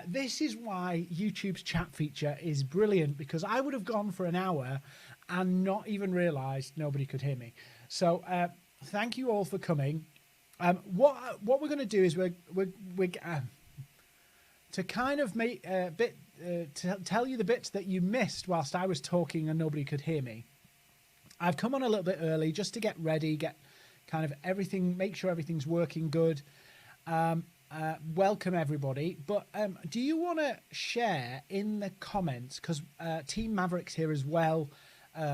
This is why YouTube's chat feature is brilliant, because I would have gone for an hour and not even realised nobody could hear me. So thank you all for coming. What we're going to do is we're to kind of make a bit to tell you the bits that you missed whilst I was talking and nobody could hear me. I've come on a little bit early just to get ready, get kind of everything, make sure everything's working good. Welcome everybody. But do you want to share in the comments, because Team Maverick's here as well,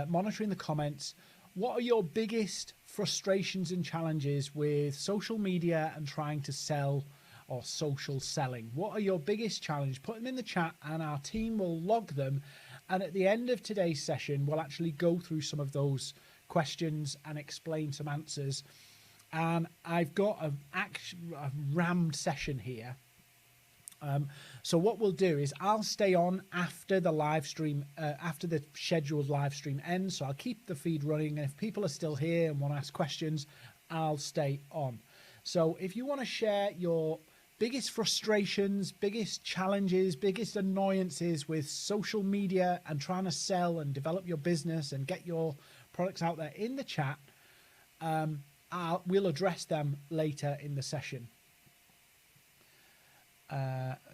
monitoring the comments, what are your biggest frustrations and challenges with social media and trying to sell or social selling? What are your biggest challenge? Put them in the chat and our team will log them. And at the end of today's session, we'll actually go through some of those questions and explain some answers. And I've got a rammed session here. So what we'll do is I'll stay on after the live stream, after the scheduled live stream ends. So I'll keep the feed running. And if people are still here and want to ask questions, I'll stay on. So if you want to share your biggest frustrations, biggest challenges, biggest annoyances with social media and trying to sell and develop your business and get your products out there in the chat, we'll address them later in the session.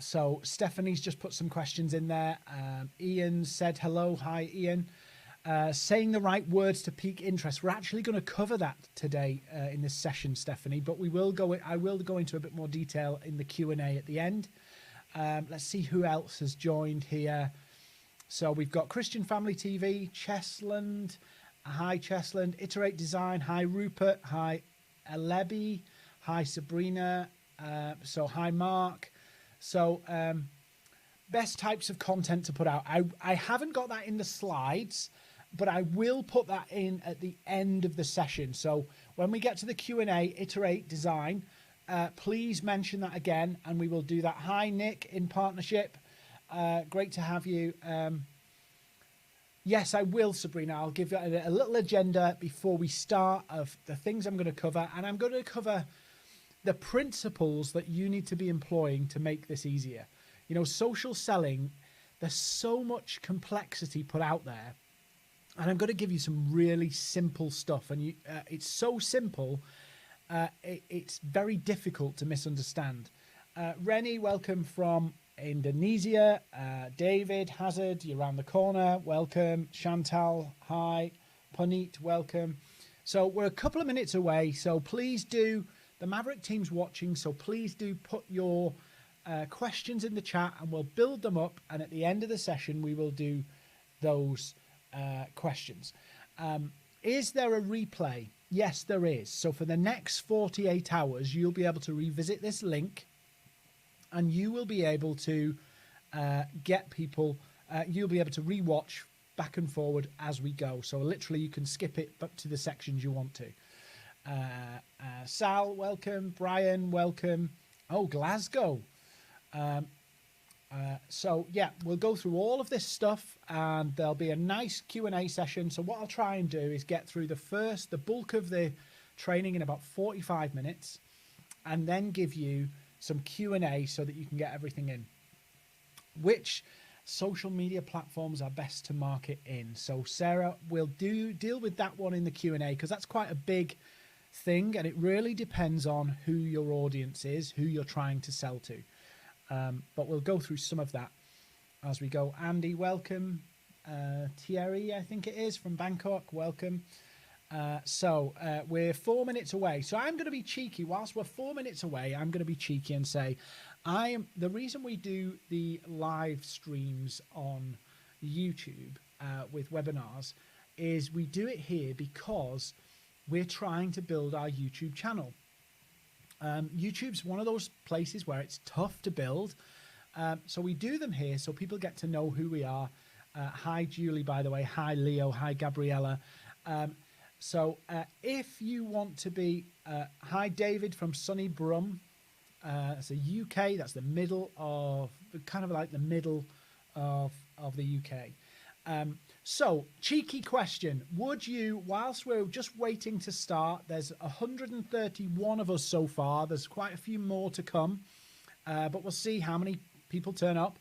So Stephanie's just put some questions in there. Ian said hello. Hi, Ian. Saying the right words to pique interest. We're actually going to cover that today in this session, Stephanie, but I will go into a bit more detail in the Q&A at the end. Let's see who else has joined here. So we've got Christian Family TV, Chesland. Hi, Chesland. Iterate Design. Hi, Rupert. Hi, Alebi. Hi, Sabrina. So hi, Mark. So best types of content to put out. I haven't got that in the slides, but I will put that in at the end of the session. So when we get to the Q&A, Iterate Design, please mention that again, and we will do that. Hi, Nick, in partnership. Great to have you. Yes, I will, Sabrina. I'll give you a little agenda before we start of the things I'm going to cover, and I'm going to cover the principles that you need to be employing to make this easier. You know, social selling, there's so much complexity put out there. And I'm going to give you some really simple stuff. And it's so simple, it's very difficult to misunderstand. Rennie, welcome from Indonesia. David Hazard, you're around the corner. Welcome. Chantal, hi. Puneet, welcome. So we're a couple of minutes away. So please do, the Maverick team's watching. So please do put your questions in the chat and we'll build them up. And at the end of the session, we will do those questions. Is there a replay? Yes, there is. So for the next 48 hours, you'll be able to revisit this link and you will be able to get people, you'll be able to rewatch back and forward as we go. So literally you can skip it up to the sections you want to. Sal, welcome. Brian, welcome. Oh, Glasgow. So yeah, we'll go through all of this stuff and there'll be a nice Q&A session. So what I'll try and do is get through the bulk of the training in about 45 minutes and then give you some Q&A so that you can get everything in. Which social media platforms are best to market in? So Sarah will deal with that one in the Q&A because that's quite a big thing and it really depends on who your audience is, who you're trying to sell to. But we'll go through some of that as we go. Andy, welcome. Thierry, I think it is, from Bangkok, welcome. So we're 4 minutes away. So I'm going to be cheeky. Whilst we're 4 minutes away, I'm going to be cheeky and say, the reason we do the live streams on YouTube with webinars is we do it here because we're trying to build our YouTube channel. YouTube's one of those places where it's tough to build. So we do them here so people get to know who we are. Hi, Julie, by the way. Hi, Leo. Hi, Gabriella. So if you want to be... hi, David from sunny Brum. That's the UK. That's the middle of... kind of like the middle of the UK. So, cheeky question. Would you, whilst we're just waiting to start, there's 131 of us so far. There's quite a few more to come. But we'll see how many people turn up.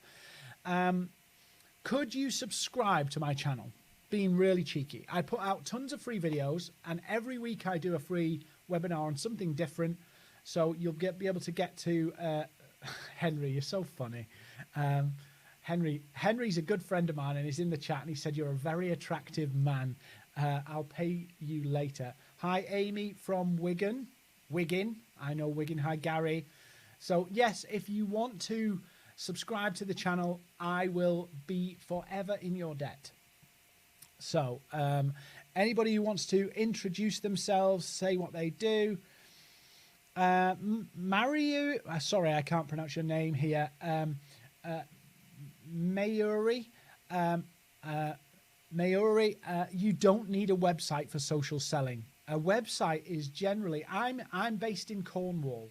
Could you subscribe to my channel? Being really cheeky. I put out tons of free videos, and every week I do a free webinar on something different. So you'll be able to get to Henry. You're so funny. Henry's a good friend of mine, and he's in the chat, and he said you're a very attractive man. I'll pay you later. Hi, Amy from Wigan. I know Wigan. Hi, Gary. So yes, if you want to subscribe to the channel, I will be forever in your debt. So anybody who wants to introduce themselves, say what they do. Mario, sorry, I can't pronounce your name here. Mayuri, you don't need a website for social selling. A website is generally, I'm based in Cornwall.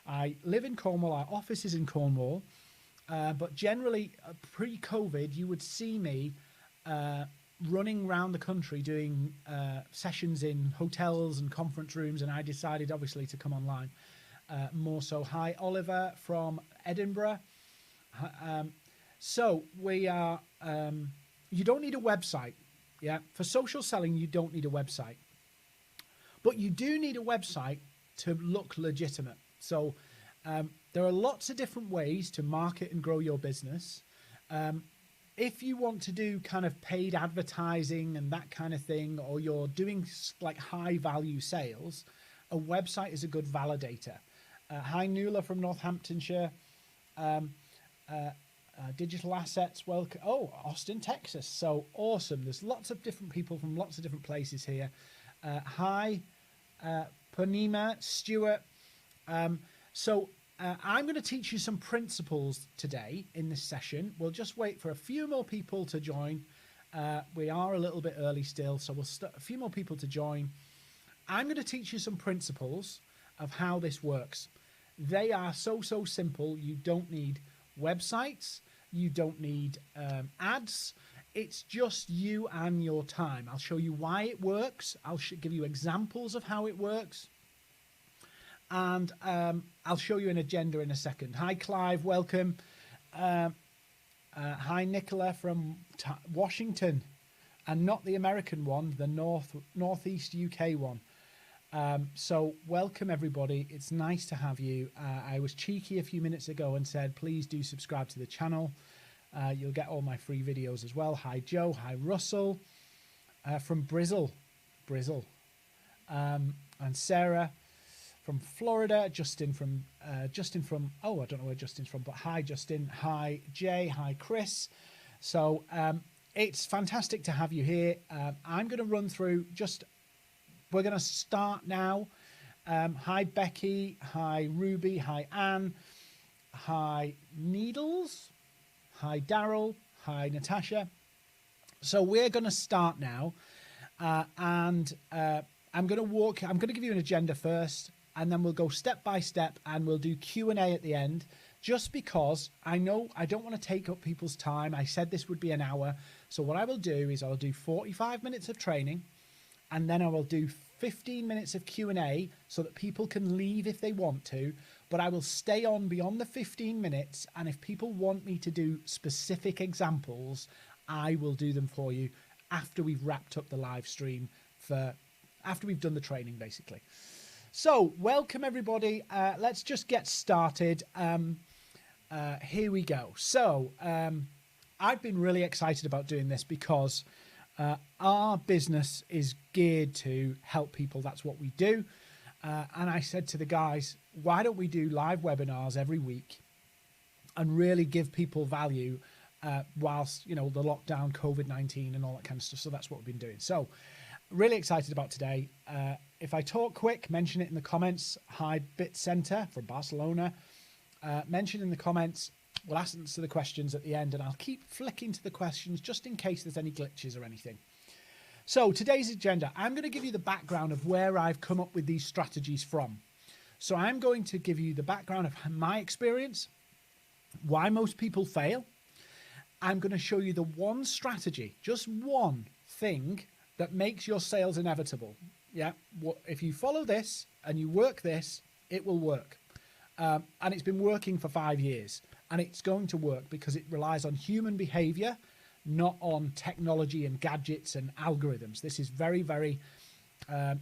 I live in Cornwall. Our office is in Cornwall. But generally, pre-COVID, you would see me running around the country doing sessions in hotels and conference rooms, and I decided, obviously, to come online more so. Hi, Oliver from Edinburgh. So we are, you don't need a website. Yeah, for social selling, you don't need a website. But you do need a website to look legitimate. So there are lots of different ways to market and grow your business. If you want to do kind of paid advertising and that kind of thing, or you're doing like high value sales, a website is a good validator. Hi, Nuala from Northamptonshire. Digital assets, welcome. Oh, Austin, Texas. So awesome. There's lots of different people from lots of different places here. Hi, Panima, Stuart. I'm going to teach you some principles today in this session. We'll just wait for a few more people to join. We are a little bit early still, so we'll start a few more people to join. I'm going to teach you some principles of how this works. They are so simple. You don't need websites. You don't need ads. It's just you and your time. I'll show you why it works. I'll give you examples of how it works. And I'll show you an agenda in a second. Hi, Clive. Welcome. Hi, Nicola from Washington, and not the American one, the Northeast UK one. So welcome, everybody. It's nice to have you. I was cheeky a few minutes ago and said, please do subscribe to the channel. You'll get all my free videos as well. Hi, Joe. Hi, Russell from Brizzle. And Sarah from Florida. Justin from, oh, I don't know where Justin's from, but hi, Justin. Hi, Jay. Hi, Chris. So it's fantastic to have you here. I'm going to run through we're going to start now. Hi, Becky. Hi, Ruby. Hi, Anne. Hi, Needles. Hi, Daryl. Hi, Natasha. So we're going to start now. I'm going to give you an agenda first, and then we'll go step by step, and we'll do Q&A at the end, just because I know I don't want to take up people's time. I said this would be an hour. So what I will do is I'll do 45 minutes of training, and then I will do 15 minutes of Q&A so that people can leave if they want to, but I will stay on beyond the 15 minutes. And if people want me to do specific examples, I will do them for you after we've wrapped up the live stream, after we've done the training, basically. So welcome, everybody. Let's just get started. Here we go. So I've been really excited about doing this because our business is geared to help people. That's what we do. And I said to the guys, why don't we do live webinars every week and really give people value whilst, the lockdown, COVID-19 and all that kind of stuff. So that's what we've been doing. So really excited about today. If I talk quick, mention it in the comments. Hi, Bit Center from Barcelona. Mention in the comments. We'll answer the questions at the end, and I'll keep flicking to the questions just in case there's any glitches or anything. So today's agenda, I'm going to give you the background of where I've come up with these strategies from. So I'm going to give you the background of my experience, why most people fail. I'm going to show you the one strategy, just one thing that makes your sales inevitable. Yeah, if you follow this and you work this, it will work. And it's been working for 5 years. And it's going to work because it relies on human behavior, not on technology and gadgets and algorithms. This is very, very,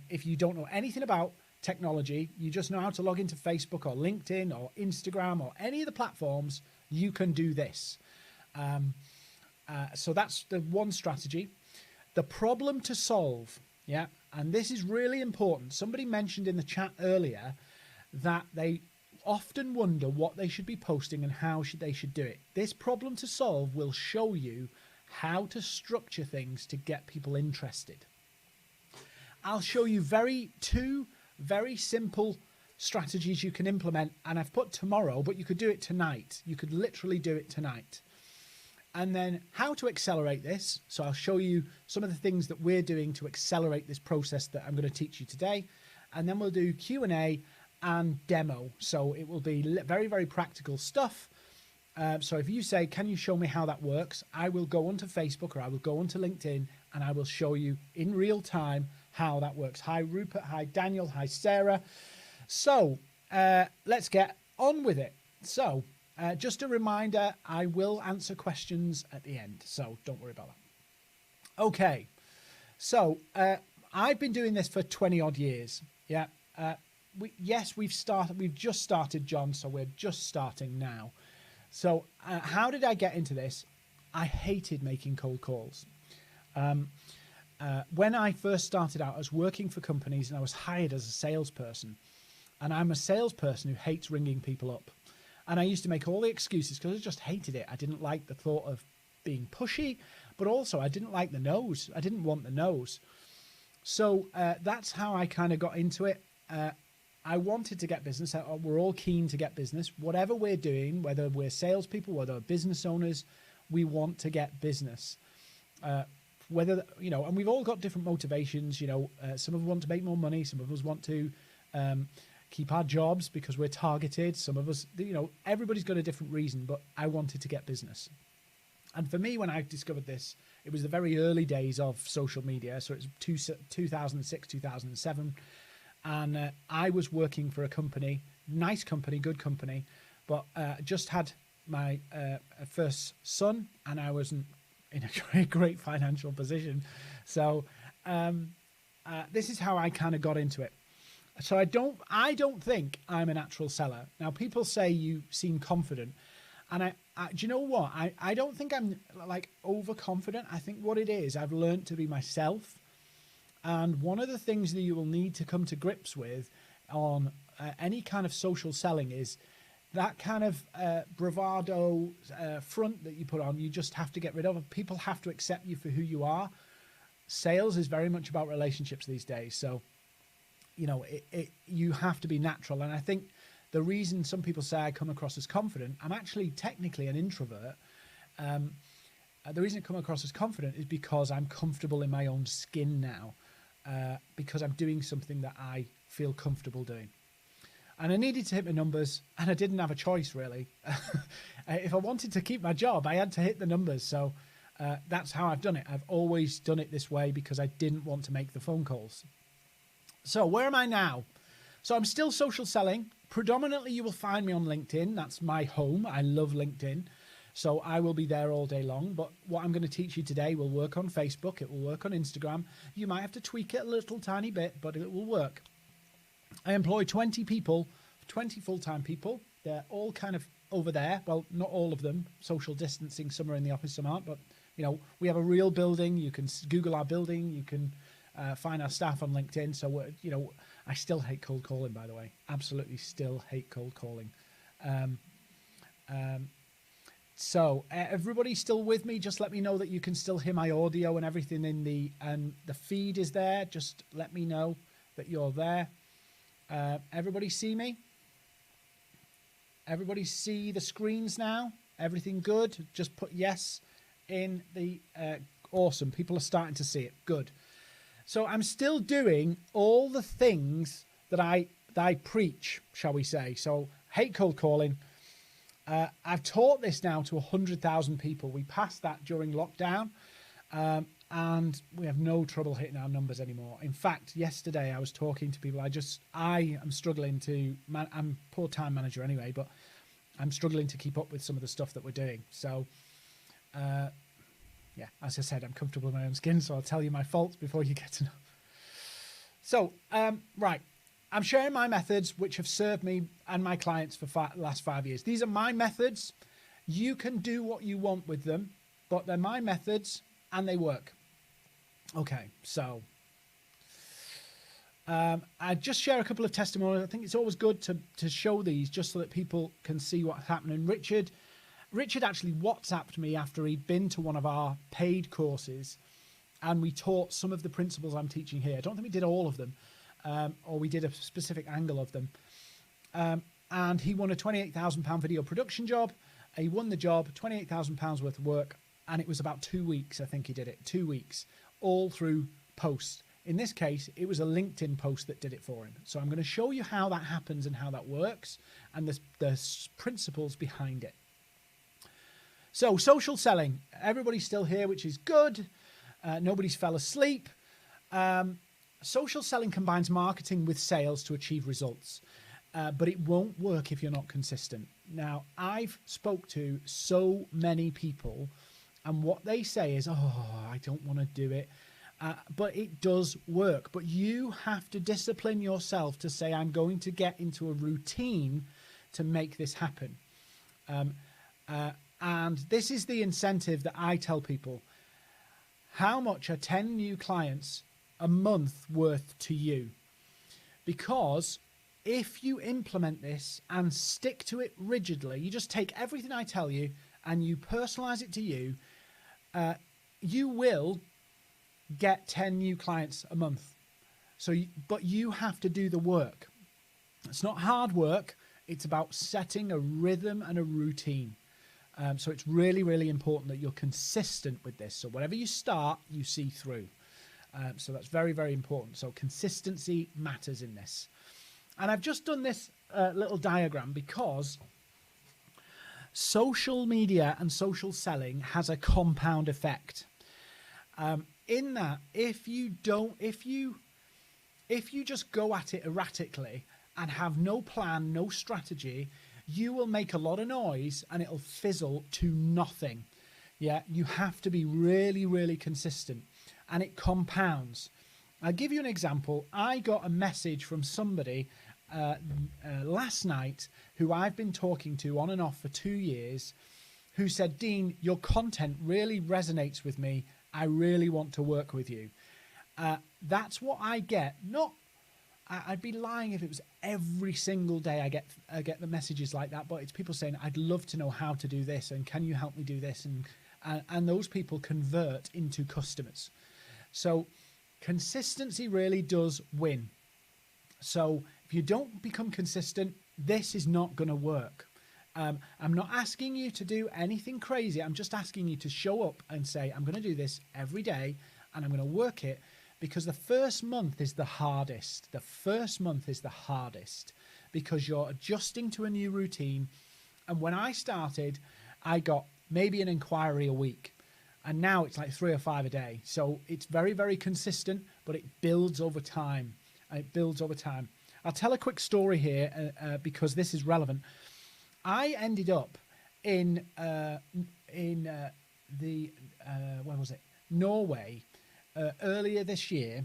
if you don't know anything about technology, you just know how to log into Facebook or LinkedIn or Instagram or any of the platforms, you can do this. So that's the one strategy. The problem to solve, yeah, and this is really important. Somebody mentioned in the chat earlier that they often wonder what they should be posting and how they should do it. This problem to solve will show you how to structure things to get people interested. I'll show you two very simple strategies you can implement, and I've put tomorrow, but you could do it tonight. You could literally do it tonight. And then how to accelerate this. So I'll show you some of the things that we're doing to accelerate this process that I'm going to teach you today. And then we'll do Q&A and demo. So it will be very, very practical stuff. So if you say, can you show me how that works? I will go onto Facebook or I will go onto LinkedIn and I will show you in real time how that works. Hi, Rupert. Hi, Daniel. Hi, Sarah. So let's get on with it. So just a reminder, I will answer questions at the end, so don't worry about that. Okay, so I've been doing this for 20 odd years. Yeah, we've just started, John, so we're just starting now. So how did I get into this? I hated making cold calls. When I first started out, I was working for companies and I was hired as a salesperson. And I'm a salesperson who hates ringing people up. And I used to make all the excuses because I just hated it. I didn't like the thought of being pushy, but also I didn't like the no's. I didn't want the no's. So that's how I kind of got into it. I wanted to get business. We're all keen to get business. Whatever we're doing, whether we're salespeople, whether we're business owners, we want to get business. And we've all got different motivations. Some of us want to make more money. Some of us want to keep our jobs because we're targeted. Some of us, everybody's got a different reason, but I wanted to get business. And for me, when I discovered this, it was the very early days of social media. So it's 2006, 2007. And I was working for a company, nice company, good company, but just had my first son and I wasn't in a great financial position. So this is how I kind of got into it. So I don't think I'm a natural seller. Now, people say you seem confident. And do you know what? I don't think I'm like overconfident. I think what it is, I've learned to be myself. And one of the things that you will need to come to grips with on any kind of social selling is that kind of bravado front that you put on, you just have to get rid of. People have to accept you for who you are. Sales is very much about relationships these days. So you have to be natural. And I think the reason some people say I come across as confident, I'm actually technically an introvert. The reason I come across as confident is because I'm comfortable in my own skin now, because I'm doing something that I feel comfortable doing. And I needed to hit my numbers and I didn't have a choice really. If I wanted to keep my job, I had to hit the numbers. So that's how I've done it. I've always done it this way because I didn't want to make the phone calls. So where am I now? So I'm still social selling. Predominantly, you will find me on LinkedIn. That's my home. I love LinkedIn. So I will be there all day long. But what I'm going to teach you today will work on Facebook. It will work on Instagram. You might have to tweak it a little tiny bit, but it will work. I employ 20 people, 20 full-time people. They're all kind of over there. Well, not all of them. Social distancing. Some are in the office, some aren't. But, we have a real building. You can Google our building. You can find our staff on LinkedIn. So, I still hate cold calling, by the way. Absolutely still hate cold calling. So everybody still with me? Just let me know that you can still hear my audio and everything in the feed is there. Just let me know that you're there. Everybody see me? Everybody see the screens now? Everything good? Just put yes in the awesome. People are starting to see it. Good. So I'm still doing all the things that I preach, shall we say. So hate cold calling. I've taught this now to 100,000 people. We passed that during lockdown, and we have no trouble hitting our numbers anymore. In fact, yesterday I was talking to people. I am struggling to, I'm poor time manager anyway, but I'm struggling to keep up with some of the stuff that we're doing. So, yeah, as I said, I'm comfortable in my own skin, so I'll tell you my faults before you get to know. So, right, I'm sharing my methods, which have served me and my clients for the last 5 years. These are my methods. You can do what you want with them, but they're my methods and they work. Okay, so I just share a couple of testimonials. I think it's always good to show these just so that people can see what's happening. Richard actually WhatsApped me after he'd been to one of our paid courses, and we taught some of the principles I'm teaching here. I don't think we did all of them, or we did a specific angle of them. And he won a £28,000 video production job. He won the job, £28,000 worth of work, and it was about 2 weeks, I think he did it, 2 weeks, all through posts. In this case, it was a LinkedIn post that did it for him. So I'm going to show you how that happens and how that works and the principles behind it. So social selling, everybody's still here, which is good. Nobody's fell asleep. Social selling combines marketing with sales to achieve results, but it won't work if you're not consistent. Now, I've spoke to so many people, and what they say is, oh, I don't want to do it. But it does work. But you have to discipline yourself to say, I'm going to get into a routine to make this happen. And this is the incentive that I tell people. How much are 10 new clients a month worth to you? Because if you implement this and stick to it rigidly, you just take everything I tell you and you personalize it to you, you will get 10 new clients a month. But you have to do the work. It's not hard work. It's about setting a rhythm and a routine. So it's really, really important that you're consistent with this. So whatever you start, you see through. So that's very, very important. So consistency matters in this. And I've just done this little diagram because social media and social selling has a compound effect. In that, if you just go at it erratically and have no plan, no strategy, you will make a lot of noise and it'll fizzle to nothing. Yeah, you have to be really, really consistent, and it compounds. I'll give you an example. I got a message from somebody last night who I've been talking to on and off for 2 years, who said, Dean, your content really resonates with me. I really want to work with you. That's what I get. I'd be lying if it was every single day I get the messages like that, but it's people saying, I'd love to know how to do this, and can you help me do this? And those people convert into customers. So consistency really does win. So if you don't become consistent, this is not going to work. I'm not asking you to do anything crazy. I'm just asking you to show up and say, I'm going to do this every day and I'm going to work it, because the first month is the hardest. The first month is the hardest because you're adjusting to a new routine. And when I started, I got maybe an inquiry a week. And now it's like 3 or 5 a day. So it's very, very consistent, but it builds over time. It builds over time. I'll tell a quick story here because this is relevant. I ended up in where was it? Norway earlier this year,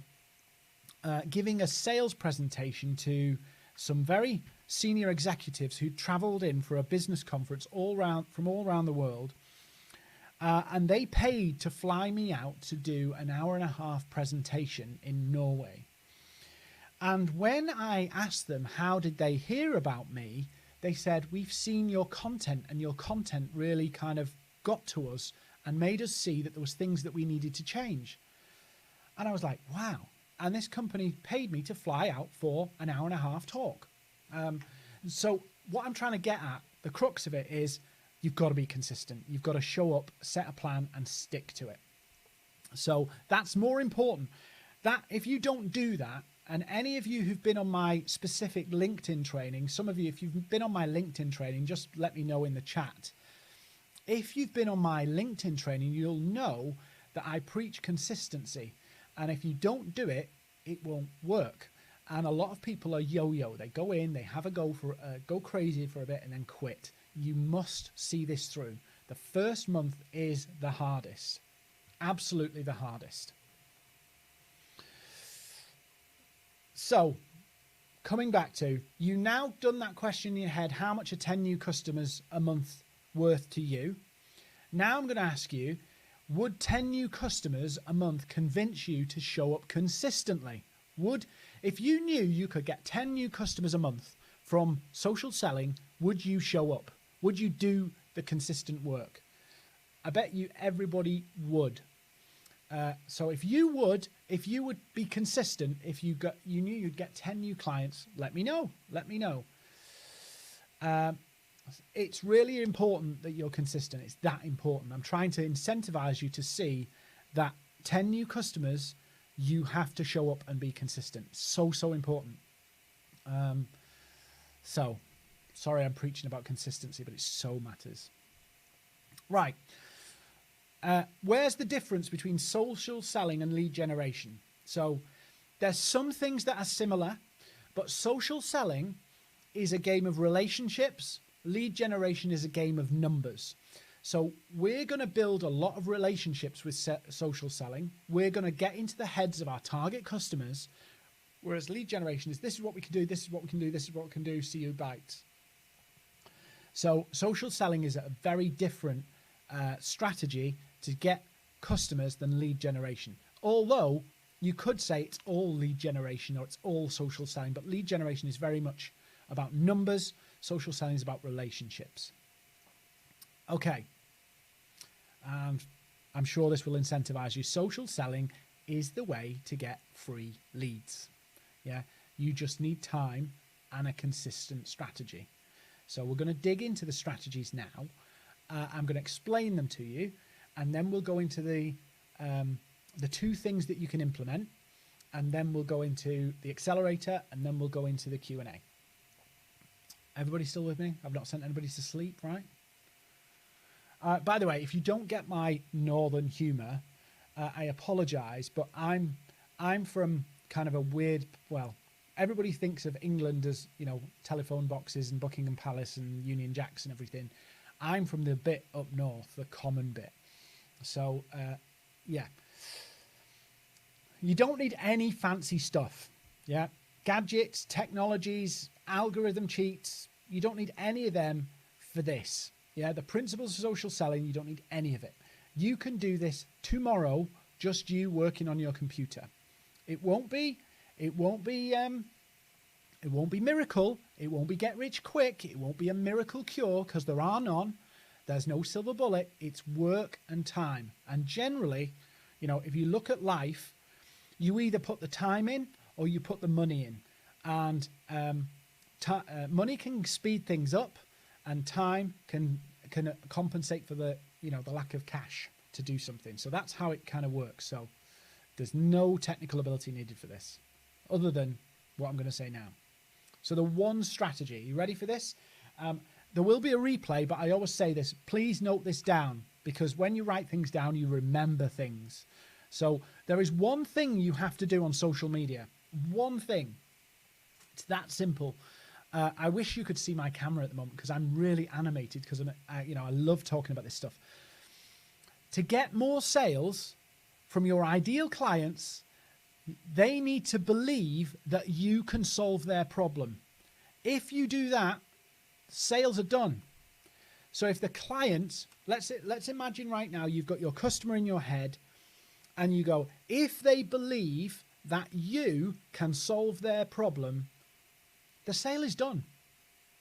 giving a sales presentation to some very senior executives who travelled in for a business conference from all around the world, and they paid to fly me out to do an 1.5-hour presentation in Norway. And when I asked them how did they hear about me, they said, we've seen your content, and your content really kind of got to us and made us see that there was things that we needed to change. And I was like, wow. And this company paid me to fly out for an 1.5-hour talk. So what I'm trying to get at, the crux of it is you've got to be consistent. You've got to show up, set a plan, and stick to it. So that's more important. That if you don't do that, and any of you who've been on my specific LinkedIn training, some of you, if you've been on my LinkedIn training, just let me know in the chat. If you've been on my LinkedIn training, you'll know that I preach consistency. And if you don't do it, it won't work. And a lot of people are yo-yo. They go in, they have a go crazy for a bit and then quit. you must see this through. The first month is the hardest, absolutely the hardest. So coming back to, you now done that question in your head, how much are 10 new customers a month worth to you? Now I'm going to ask you, would 10 new customers a month convince you to show up consistently? If you knew you could get 10 new customers a month from social selling, would you show up? Would you do the consistent work? I bet you everybody would. So if you would be consistent, if you knew you'd get 10 new clients, let me know. It's really important that you're consistent. It's that important. I'm trying to incentivize you to see that 10 new customers, you have to show up and be consistent. So important. So sorry I'm preaching about consistency, but it so matters. Right. Where's the difference between social selling and lead generation? So there's some things that are similar, but social selling is a game of relationships. Lead generation is a game of numbers. So we're going to build a lot of relationships with social selling. We're going to get into the heads of our target customers, whereas lead generation is, this is what we can do, this is what we can do, this is what we can do, see you bites. So social selling is a very different strategy to get customers than lead generation. Although you could say it's all lead generation or it's all social selling, but lead generation is very much about numbers. Social selling is about relationships. Okay. And I'm sure this will incentivize you. Social selling is the way to get free leads. Yeah. You just need time and a consistent strategy. So we're going to dig into the strategies now. I'm going to explain them to you, and then we'll go into the two things that you can implement, and then we'll go into the accelerator, and then we'll go into the Q&A. Everybody still with me? I've not sent anybody to sleep, right? By the way, if you don't get my northern humor, I apologize, but I'm from kind of a weird, well, everybody thinks of England as, you know, telephone boxes and Buckingham Palace and Union Jacks and everything. I'm from the bit up north, the common bit. So, yeah. You don't need any fancy stuff, yeah? Gadgets, technologies, algorithm cheats, you don't need any of them for this, yeah? The principles of social selling, you don't need any of it. You can do this tomorrow, just you working on your computer. It won't be miracle. It won't be get rich quick. It won't be a miracle cure, because there are none. There's no silver bullet. It's work and time. And generally, you know, if you look at life, you either put the time in or you put the money in. And money can speed things up, and time can compensate for the lack of cash to do something. So that's how it kind of works. So there's no technical ability needed for this, other than what I'm going to say now. So the one strategy, you ready for this? There will be a replay, but I always say this, please note this down, because when you write things down, you remember things. So there is one thing you have to do on social media. One thing. It's that simple. I wish you could see my camera at the moment, because I'm really animated, because I love talking about this stuff. To get more sales from your ideal clients, they need to believe that you can solve their problem. If you do that, sales are done. So if the client, let's imagine right now you've got your customer in your head, and you go, if they believe that you can solve their problem, the sale is done.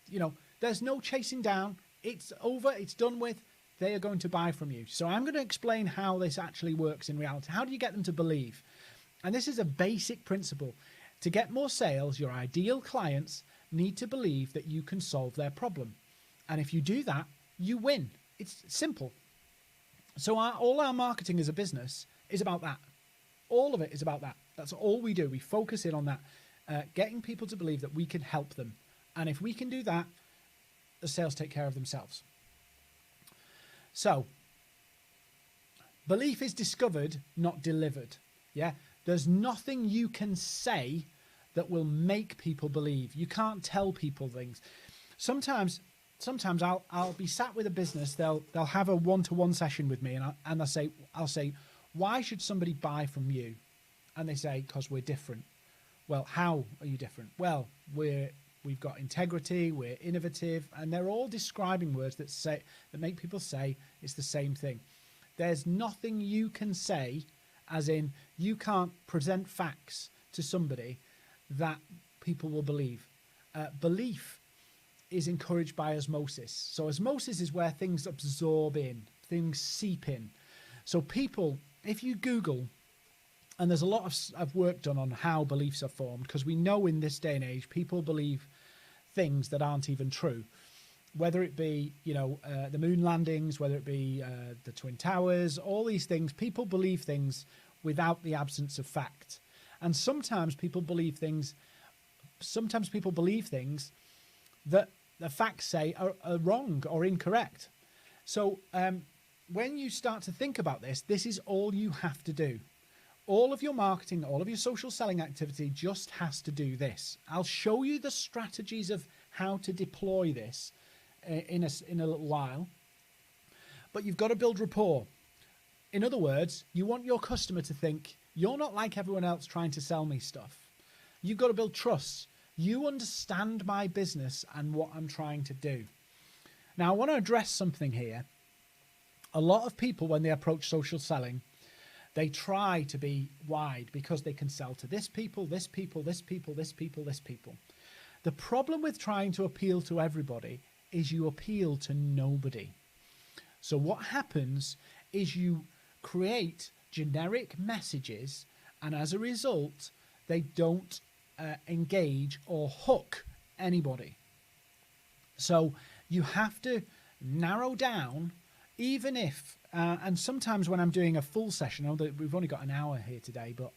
You know, there's no chasing down. It's over. It's done with. They are going to buy from you. So I'm going to explain how this actually works in reality. How do you get them to believe? And this is a basic principle. To get more sales, your ideal clients need to believe that you can solve their problem. And if you do that, you win. It's simple. So all our marketing as a business is about that. All of it is about that. That's all we do. We focus in on that, getting people to believe that we can help them. And if we can do that, the sales take care of themselves. So, belief is discovered, not delivered. Yeah? There's nothing you can say that will make people believe. You can't tell people things. Sometimes sometimes I'll be sat with a business. They'll have a one-to-one session with me, and I'll say, why should somebody buy from you? And they say, because we're different. Well, how are you different? Well, we've got integrity, we're innovative, and they're all describing words that make people say it's the same thing. There's nothing you can say, as in you can't present facts to somebody that people will believe. Belief is encouraged by osmosis. So osmosis is where things absorb in, things seep in. So people, if you Google, and there's a lot of work done on how beliefs are formed, because we know in this day and age, people believe things that aren't even true. Whether it be, the moon landings, whether it be the Twin Towers, all these things, people believe things without the absence of fact. And sometimes people believe things that the facts say are wrong or incorrect. So when you start to think about this, this is all you have to do. All of your marketing, all of your social selling activity just has to do this. I'll show you the strategies of how to deploy this in a little while. But you've got to build rapport. In other words, you want your customer to think, you're not like everyone else trying to sell me stuff. You've got to build trust. You understand my business and what I'm trying to do. Now, I want to address something here. A lot of people, when they approach social selling, they try to be wide because they can sell to this people, this people, this people, this people, this people. The problem with trying to appeal to everybody is you appeal to nobody. So what happens is you create generic messages, and as a result, they don't engage or hook anybody. So you have to narrow down, even if, and sometimes when I'm doing a full session, I know that we've only got an hour here today, but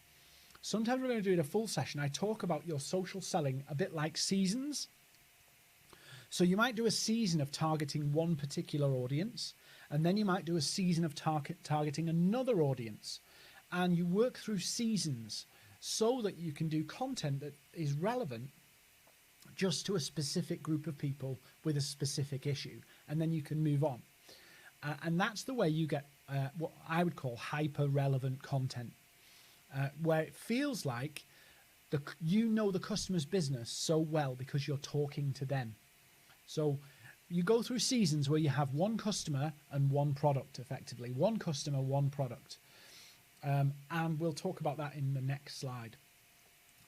sometimes we're going to do a full session. I talk about your social selling a bit like seasons. So you might do a season of targeting one particular audience, and then you might do a season of targeting another audience. And you work through seasons so that you can do content that is relevant just to a specific group of people with a specific issue, and then you can move on. And that's the way you get what I would call hyper-relevant content, where it feels like you know the customer's business so well because you're talking to them. So you go through seasons where you have one customer and one product, effectively. One customer, one product. And we'll talk about that in the next slide.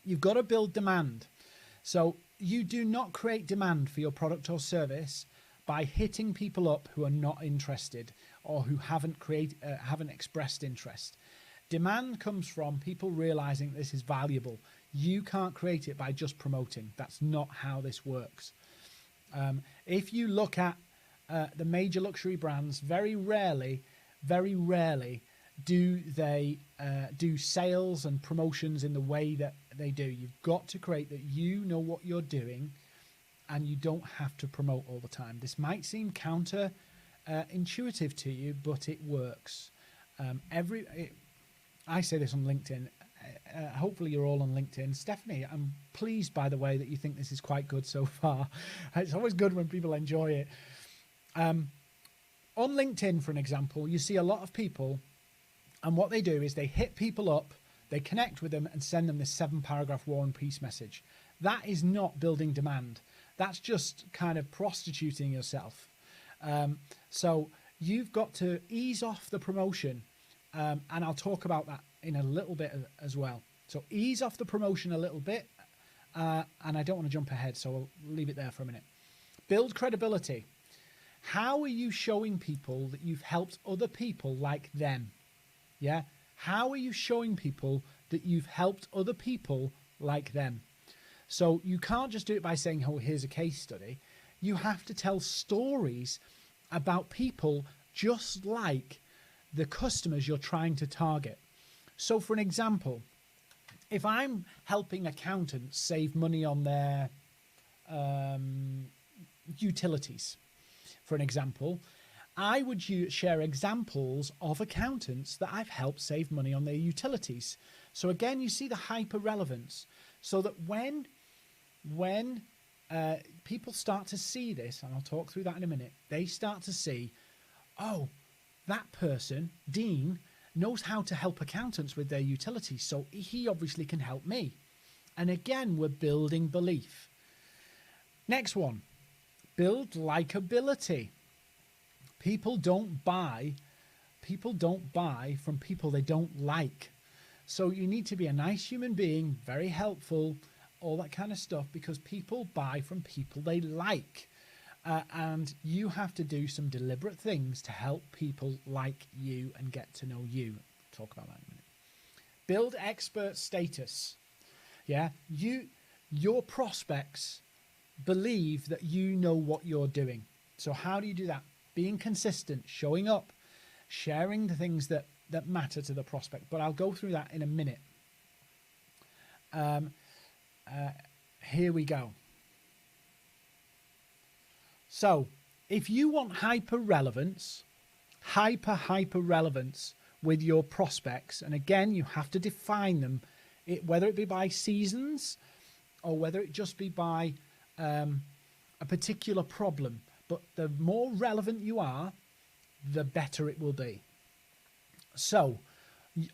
You've got to build demand. So you do not create demand for your product or service by hitting people up who are not interested or who haven't expressed interest. Demand comes from people realizing this is valuable. You can't create it by just promoting. That's not how this works. If you look at the major luxury brands, very rarely do they do sales and promotions in the way that they do. You've got to create that you know what you're doing, and you don't have to promote all the time. This might seem counter intuitive to you, but it works. I say this on LinkedIn. Hopefully you're all on LinkedIn. Stephanie, I'm pleased, by the way, that you think this is quite good so far. It's always good when people enjoy it. On LinkedIn, for an example, you see a lot of people, and what they do is they hit people up, they connect with them and send them this 7-paragraph War and Peace message. That is not building demand. That's just kind of prostituting yourself. So you've got to ease off the promotion, and I'll talk about that in a little bit as well. So ease off the promotion a little bit, and I don't want to jump ahead, so I'll leave it there for a minute. Build credibility. How are you showing people that you've helped other people like them? Yeah? How are you showing people that you've helped other people like them? So you can't just do it by saying, oh, here's a case study. You have to tell stories about people just like the customers you're trying to target. So for an example, if I'm helping accountants save money on their utilities, for an example, I would share examples of accountants that I've helped save money on their utilities. So again, you see the hyper relevance, so that when people start to see this, and I'll talk through that in a minute. They start to see, oh, that person, Dean, knows how to help accountants with their utilities, so he obviously can help me. And again, we're building belief. Next one, build likability. People don't buy from people they don't like. So you need to be a nice human being, very helpful, all that kind of stuff, because people buy from people they like. And you have to do some deliberate things to help people like you and get to know you. Talk about that in a minute. Build expert status. Yeah, your prospects believe that you know what you're doing. So how do you do that? Being consistent, showing up, sharing the things that matter to the prospect. But I'll go through that in a minute. Here we go. So if you want hyper relevance with your prospects, and again, you have to define them, whether it be by seasons or whether it just be by a particular problem. But the more relevant you are, the better it will be. So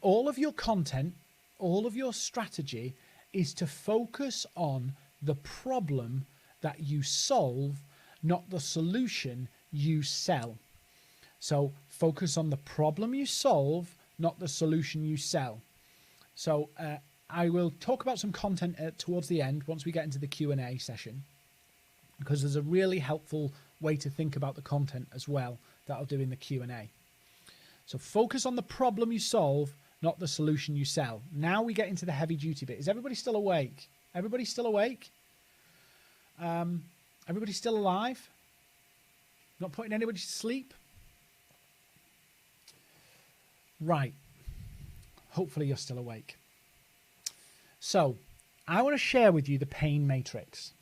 all of your content, all of your strategy is to focus on the problem that you solve, not the solution you sell. So focus on the problem you solve, not the solution you sell. So I will talk about some content towards the end once we get into the Q&A session, because there's a really helpful way to think about the content as well that I'll do in the Q&A. So focus on the problem you solve, not the solution you sell. Now we get into the heavy duty bit. Is everybody still awake? Everybody still awake? Everybody still alive? Not putting anybody to sleep? Right. Hopefully you're still awake. So I want to share with you the pain matrix.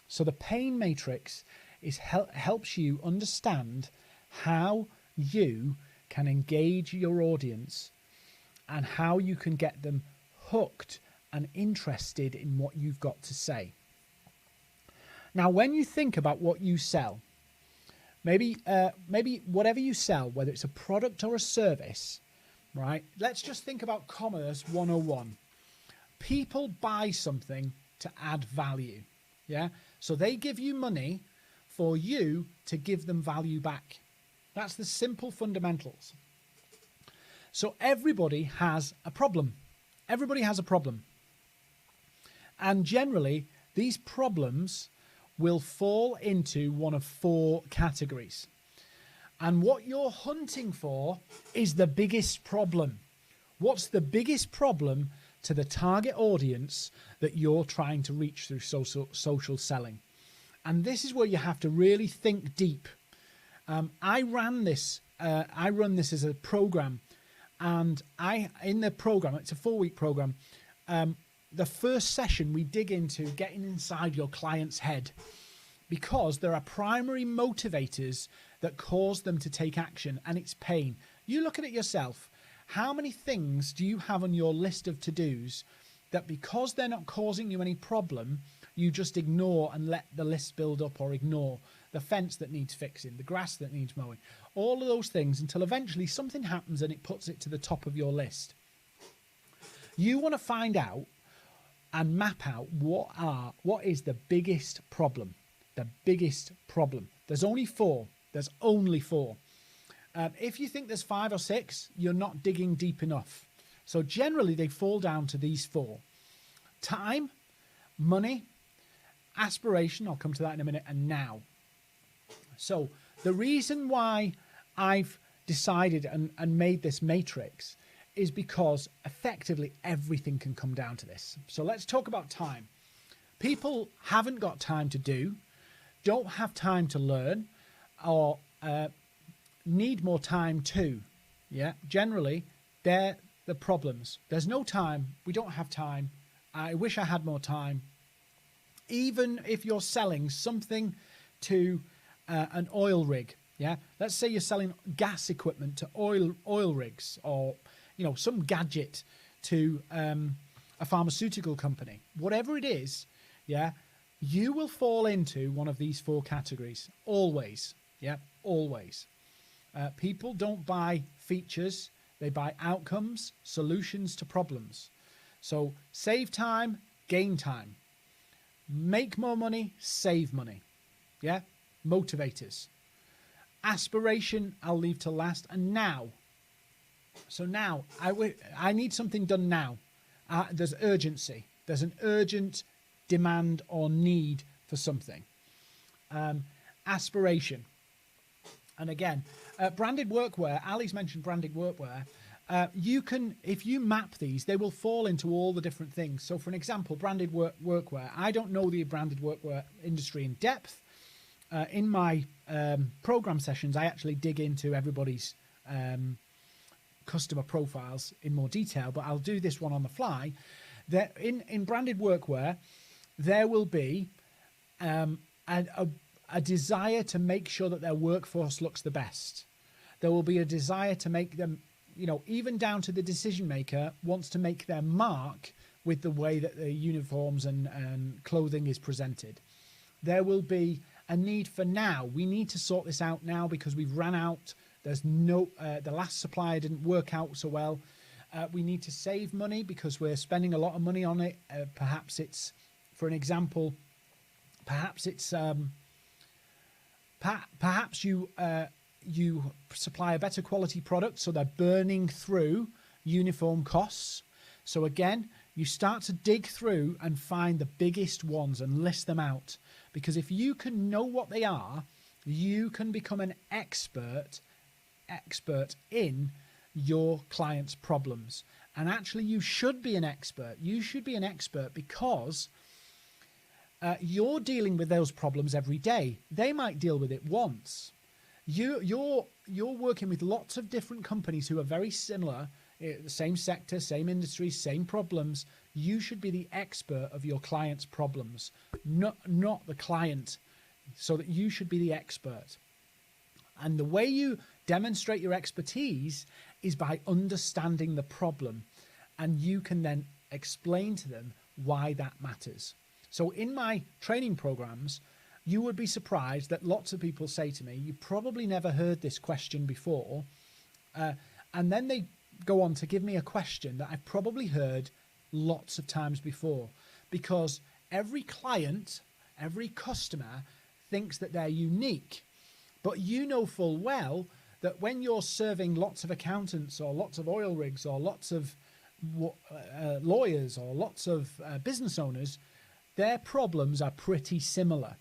So the pain matrix helps you understand how you can engage your audience and how you can get them hooked and interested in what you've got to say. Now, when you think about what you sell, maybe whatever you sell, whether it's a product or a service, right? Let's just think about Commerce 101. People buy something to add value, yeah? So they give you money for you to give them value back. That's the simple fundamentals. So everybody has a problem. Everybody has a problem. And generally, these problems will fall into one of four categories. And what you're hunting for is the biggest problem. What's the biggest problem to the target audience that you're trying to reach through social selling? And this is where you have to really think deep. I run this as a program, and in the program, it's a 4-week program. The first session we dig into getting inside your client's head, because there are primary motivators that cause them to take action, and it's pain. You look at it yourself. How many things do you have on your list of to-dos that, because they're not causing you any problem, you just ignore and let the list build up, or ignore the fence that needs fixing, the grass that needs mowing, all of those things, until eventually something happens and it puts it to the top of your list? You want to find out and map out what is the biggest problem. The biggest problem. There's only four. There's only four. If you think there's 5 or 6, you're not digging deep enough. So generally they fall down to these four: time, money, aspiration, I'll come to that in a minute, and now. So the reason why I've decided and made this matrix is because effectively everything can come down to this. So let's talk about time. People haven't got time to do, don't have time to learn, or need more time too. Yeah, generally they're the problems. There's no time. We don't have time. I wish I had more time. Even if you're selling something to an oil rig, yeah, let's say you're selling gas equipment to oil rigs, or some gadget to a pharmaceutical company, whatever it is, yeah, You will fall into one of these 4 categories. Always. Yeah, always. People don't buy features. They buy outcomes, solutions to problems. So save time, gain time. Make more money, save money. Yeah, motivators. Aspiration, I'll leave to last. And now. So now, I need something done now. There's urgency. There's an urgent demand or need for something. Aspiration. And again, branded workwear, Ali's mentioned branded workwear. You can, if you map these, they will fall into all the different things. So for an example, branded workwear. I don't know the branded workwear industry in depth. In my program sessions, I actually dig into everybody's customer profiles in more detail, but I'll do this one on the fly. That in branded workwear, there will be a desire to make sure that their workforce looks the best. There will be a desire to make them, even down to the decision maker wants to make their mark with the way that the uniforms and clothing is presented. There will be a need for now. We need to sort this out now because we've run out. There's no, the last supplier didn't work out so well. We need to save money because we're spending a lot of money on it. Perhaps it's, for an example, perhaps it's, perhaps you supply a better quality product, so they're burning through uniform costs. So again, you start to dig through and find the biggest ones and list them out. Because if you can know what they are, you can become an expert in your client's problems. And actually, you should be an expert. You should be an expert because you're dealing with those problems every day. They might deal with it once. You're working with lots of different companies who are very similar, the same sector, same industry, same problems. You should be the expert of your client's problems, not the client, so that you should be the expert. And the way you demonstrate your expertise is by understanding the problem, and you can then explain to them why that matters. So in my training programs, you would be surprised that lots of people say to me, you probably never heard this question before. And then they go on to give me a question that I've probably heard lots of times before, because every client, every customer thinks that they're unique. But you know full well that when you're serving lots of accountants or lots of oil rigs or lots of lawyers or lots of business owners, their problems are pretty similar.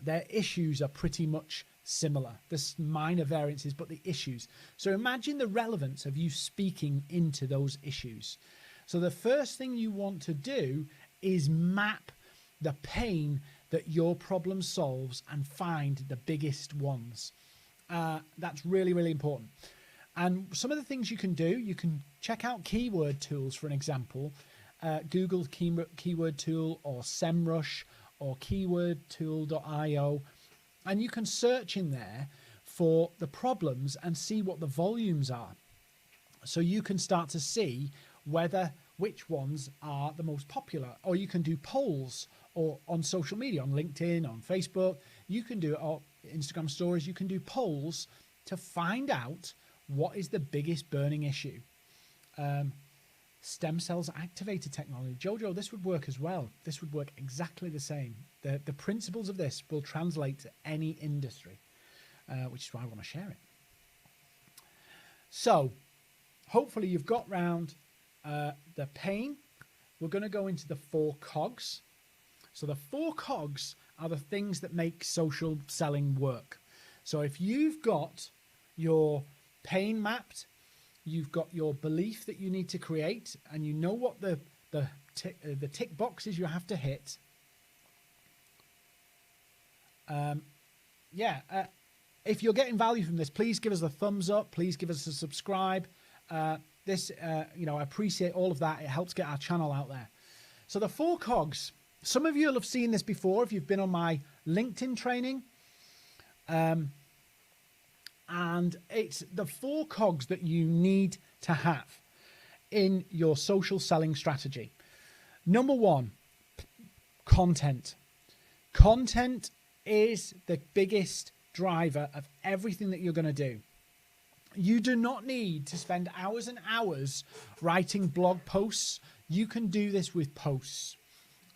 Their issues are pretty much similar. There's minor variances, but the issues. So imagine the relevance of you speaking into those issues. So the first thing you want to do is map the pain that your problem solves and find the biggest ones. That's really, really important. And some of the things you can do, you can check out keyword tools, for an example. Google keyword tool or SEMrush or keywordtool.io, and you can search in there for the problems and see what the volumes are. So you can start to see which ones are the most popular. Or you can do polls or on social media, on LinkedIn, on Facebook. You can do it on Instagram stories. You can do polls to find out what is the biggest burning issue. Stem cells activated technology. Jojo, this would work as well. This would work exactly the same. The principles of this will translate to any industry, which is why I want to share it. So hopefully you've got round the pain. We're going to go into the 4 cogs. So the 4 cogs are the things that make social selling work. So if you've got your pain mapped, you've got your belief that you need to create, and you know what the tick boxes you have to hit. If you're getting value from this, please give us a thumbs up. Please give us a subscribe. I appreciate all of that. It helps get our channel out there. So the 4 cogs. Some of you will have seen this before if you've been on my LinkedIn training. And it's the 4 cogs that you need to have in your social selling strategy. Number 1, content. Content is the biggest driver of everything that you're going to do. You do not need to spend hours and hours writing blog posts. You can do this with posts.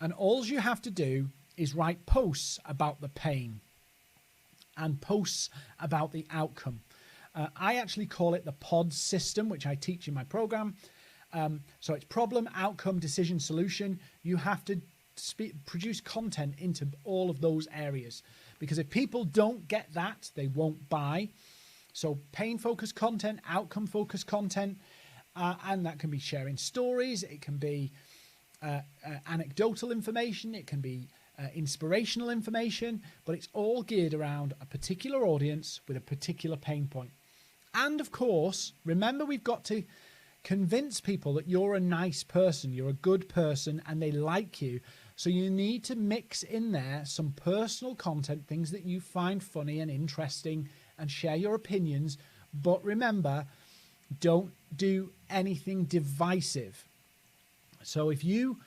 And all you have to do is write posts about the pain and posts about the outcome. I actually call it the PODS system, which I teach in my program. So it's problem, outcome, decision, solution. You have to produce content into all of those areas, because if people don't get that, they won't buy. So pain-focused content, outcome-focused content, and that can be sharing stories. It can be anecdotal information. It can be inspirational information, but it's all geared around a particular audience with a particular pain point. And of course, remember, we've got to convince people that you're a nice person, you're a good person, and they like you. So you need to mix in there some personal content, things that you find funny and interesting, and share your opinions. But remember, don't do anything divisive. So if you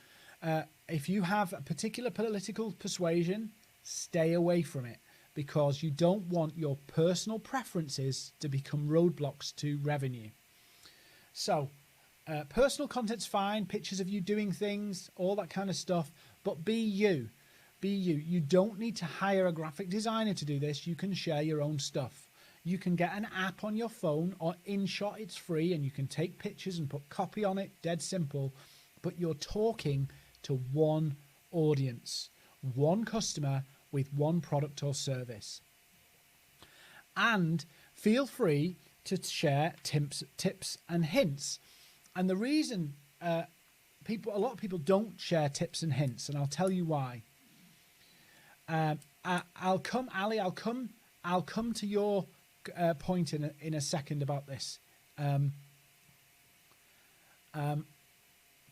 have a particular political persuasion, stay away from it, because you don't want your personal preferences to become roadblocks to revenue. So personal content's fine, pictures of you doing things, all that kind of stuff, but be you. Be you. You don't need to hire a graphic designer to do this. You can share your own stuff. You can get an app on your phone, or InShot, it's free, and you can take pictures and put copy on it, dead simple, but you're talking to one audience, one customer with one product or service. And feel free to share tips and hints. And the reason a lot of people don't share tips and hints, and I'll tell you why. I'll come to your point in a second about this.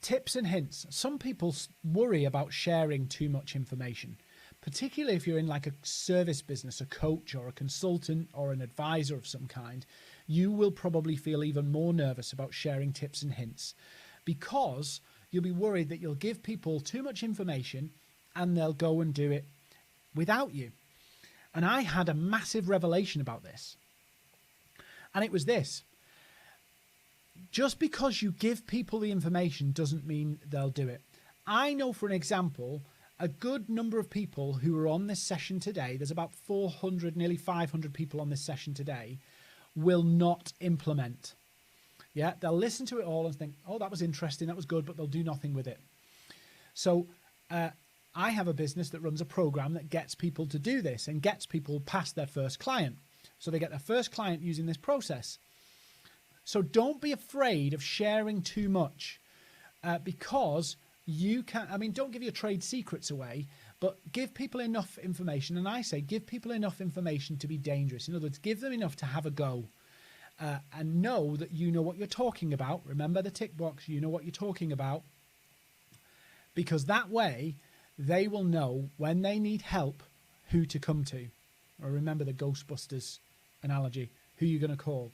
Tips and hints. Some people worry about sharing too much information, particularly if you're in like a service business, a coach or a consultant or an advisor of some kind. You will probably feel even more nervous about sharing tips and hints, because you'll be worried that you'll give people too much information and they'll go and do it without you. And I had a massive revelation about this. And it was this: just because you give people the information doesn't mean they'll do it. I know, for an example, a good number of people who are on this session today, there's about 400, nearly 500 people on this session today, will not implement. Yeah, they'll listen to it all and think, oh, that was interesting, that was good, but they'll do nothing with it. So I have a business that runs a program that gets people to do this and gets people past their first client. So they get their first client using this process. So don't be afraid of sharing too much, because you can, don't give your trade secrets away, but give people enough information. And I say, give people enough information to be dangerous. In other words, give them enough to have a go, and know that you know what you're talking about. Remember the tick box, you know what you're talking about, because that way they will know when they need help who to come to. Or remember the Ghostbusters analogy, who you're going to call.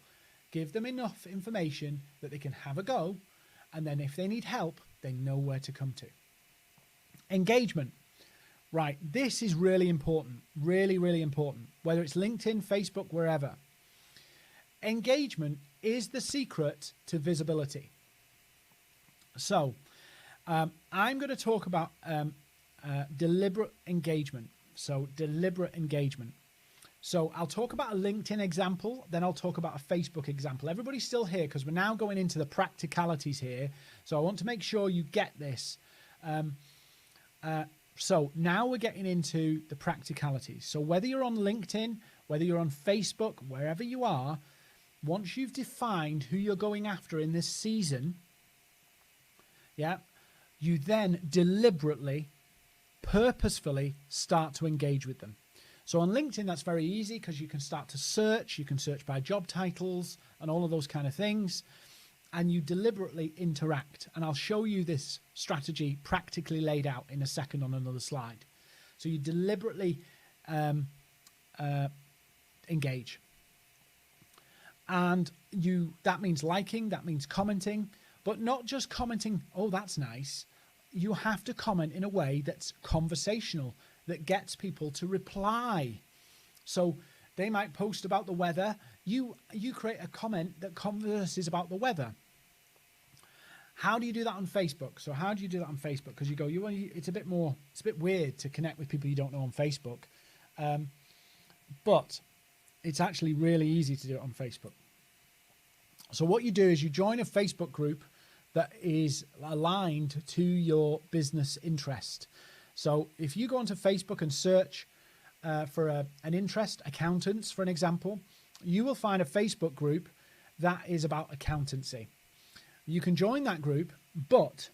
Give them enough information that they can have a go, and then if they need help, they know where to come to. Engagement. Right, this is really important, really, really important, whether it's LinkedIn, Facebook, wherever. Engagement is the secret to visibility. So I'm going to talk about deliberate engagement. So deliberate engagement. So I'll talk about a LinkedIn example, then I'll talk about a Facebook example. Everybody's still here because we're now going into the practicalities here. So I want to make sure you get this. So now we're getting into the practicalities. So whether you're on LinkedIn, whether you're on Facebook, wherever you are, once you've defined who you're going after in this season, yeah, you then deliberately, purposefully start to engage with them. So on LinkedIn, that's very easy because you can start to search. You can search by job titles and all of those kind of things. And you deliberately interact. And I'll show you this strategy practically laid out in a second on another slide. So you deliberately engage. And that means liking, that means commenting, but not just commenting, oh, that's nice. You have to comment in a way that's conversational. that gets people to reply. So they might post about the weather. You create a comment that converses about the weather. How do you do that on Facebook? So how do you do that on Facebook? Because you go, it's a bit weird to connect with people you don't know on Facebook. But it's actually really easy to do it on Facebook. So what you do is you join a Facebook group that is aligned to your business interest. So if you go onto Facebook and search for an interest, accountants, for an example, you will find a Facebook group that is about accountancy. You can join that group, but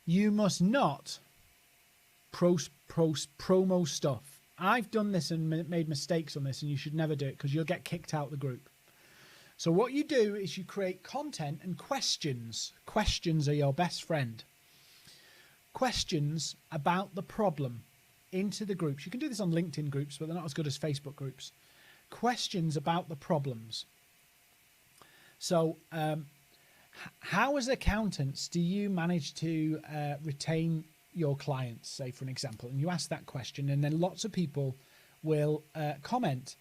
you must not promo stuff. I've done this and made mistakes on this, and you should never do it because you'll get kicked out of the group. So what you do is you create content and questions. Questions are your best friend. Questions about the problem into the groups. You can do this on LinkedIn groups, but they're not as good as Facebook groups. Questions about the problems. So how as accountants do you manage to retain your clients, say for an example, and you ask that question, and then lots of people will comment.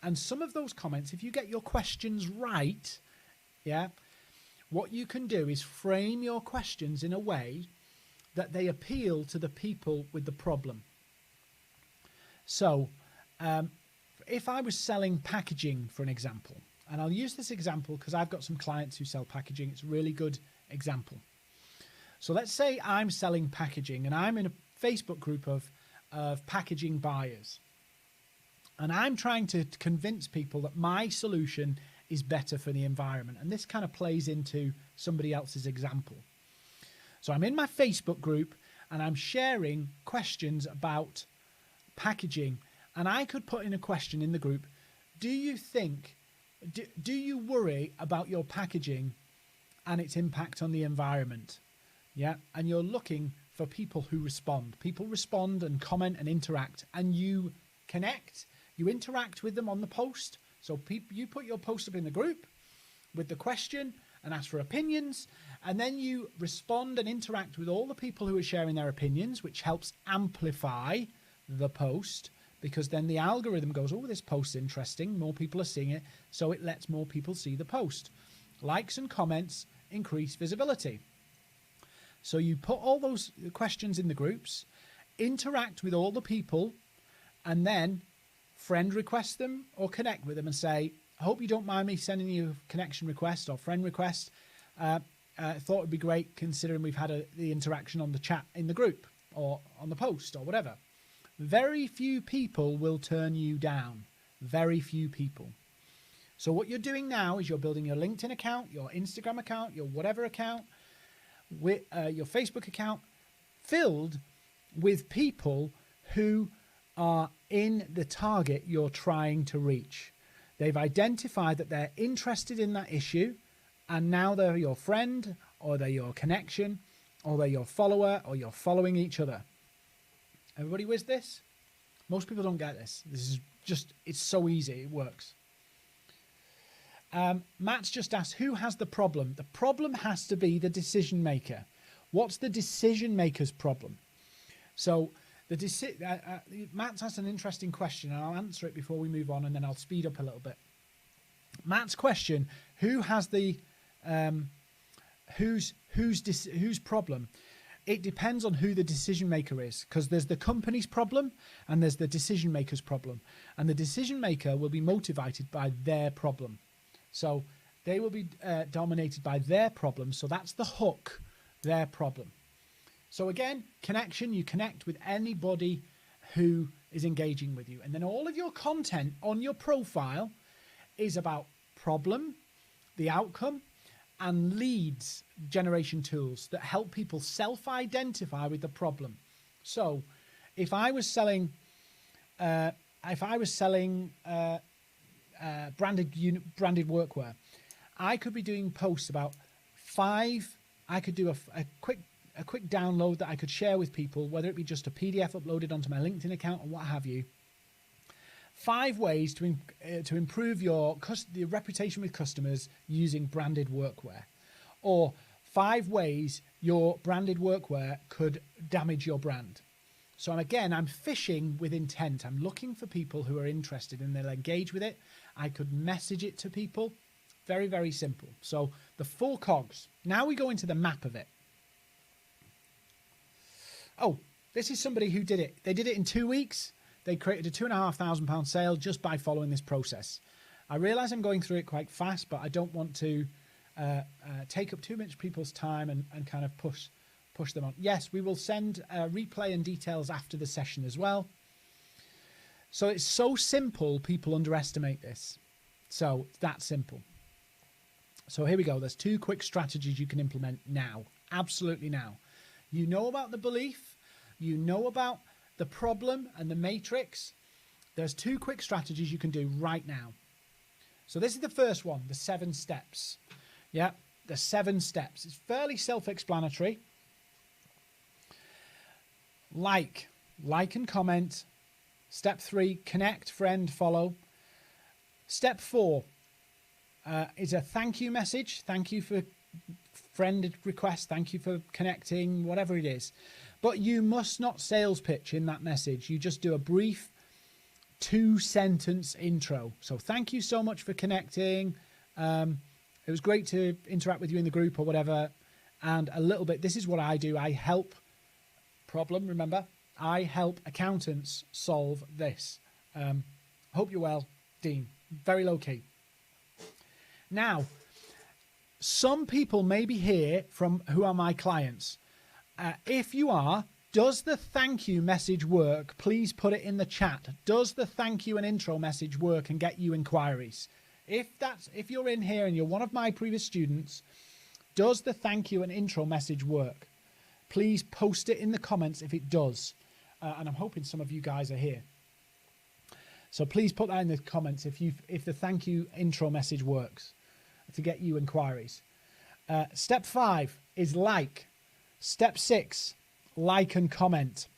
And some of those comments, if you get your questions right, what you can do is frame your questions in a way that they appeal to the people with the problem. So if I was selling packaging, for an example, and I'll use this example because I've got some clients who sell packaging. It's a really good example. So let's say I'm selling packaging and I'm in a Facebook group of packaging buyers. And I'm trying to convince people that my solution is better for the environment. And this kind of plays into somebody else's example. So I'm in my Facebook group and I'm sharing questions about packaging. And I could put in a question in the group. Do you worry about your packaging and its impact on the environment? Yeah, and you're looking for people who respond. People respond and comment and interact, and you connect. You interact with them on the post. So you put your post up in the group with the question and ask for opinions, and then you respond and interact with all the people who are sharing their opinions, which helps amplify the post, because then the algorithm goes, oh, this post's interesting, more people are seeing it, so it lets more people see the post. Likes and comments increase visibility. So you put all those questions in the groups, interact with all the people, and then friend request them or connect with them and say, I hope you don't mind me sending you a connection request or friend request. Thought it'd be great considering we've had the interaction on the chat in the group or on the post or whatever. Very few people will turn you down. Very few people. So what you're doing now is you're building your LinkedIn account, your Instagram account, your whatever account, with your Facebook account, filled with people who are in the target you're trying to reach. They've identified that they're interested in that issue, and now they're your friend, or they're your connection, or they're your follower, or you're following each other. Everybody with this? Most people don't get this. This is just, it's so easy, it works. Matt's just asked, who has the problem? The problem has to be the decision maker. What's the decision maker's problem? So Matt's asked an interesting question, and I'll answer it before we move on, and then I'll speed up a little bit. Matt's question: who has the whose problem? It depends on who the decision maker is, because there's the company's problem and there's the decision maker's problem, and the decision maker will be motivated by their problem. So they will be dominated by their problem. So that's the hook, their problem. So again, connection, you connect with anybody who is engaging with you. And then all of your content on your profile is about problem, the outcome, and leads generation tools that help people self-identify with the problem. So if I was selling branded workwear, I could be doing posts about I could do a quick download that I could share with people, whether it be just a PDF uploaded onto my LinkedIn account or what have you. 5 ways to improve your reputation with customers using branded workwear, or 5 ways your branded workwear could damage your brand. So again, I'm fishing with intent. I'm looking for people who are interested and they'll engage with it. I could message it to people. Very, very simple. So the 4 cogs. Now we go into the map of it. Oh, this is somebody who did it. They did it in 2 weeks. They created a £2,500 sale just by following this process. I realize I'm going through it quite fast, but I don't want to take up too much people's time and kind of push them on. Yes, we will send a replay and details after the session as well. So it's so simple, people underestimate this. So it's that simple. So here we go. There's 2 quick strategies you can implement now. Absolutely now. You know about the belief. You know about the problem and the matrix. There's 2 quick strategies you can do right now. So this is the first one, the 7 steps. Yeah, the 7 steps. It's fairly self-explanatory. Like and comment. Step 3, connect, friend, follow. Step 4 is a thank you message. Thank you for friend request. Thank you for connecting, whatever it is. But you must not sales pitch in that message. You just do a brief 2-sentence intro. So thank you so much for connecting. It was great to interact with you in the group or whatever. And a little bit, this is what I do. I help problem, remember? I help accountants solve this. Hope you're well, Dean. Very low key. Now, some people may be here from who are my clients. If you are, does the thank you message work? Please put it in the chat. Does the thank you and intro message work and get you inquiries? If you're in here and you're one of my previous students, does the thank you and intro message work? Please post it in the comments if it does. And I'm hoping some of you guys are here. So please put that in the comments if the thank you intro message works to get you inquiries. Step 5 is like. Step 6, like and comment.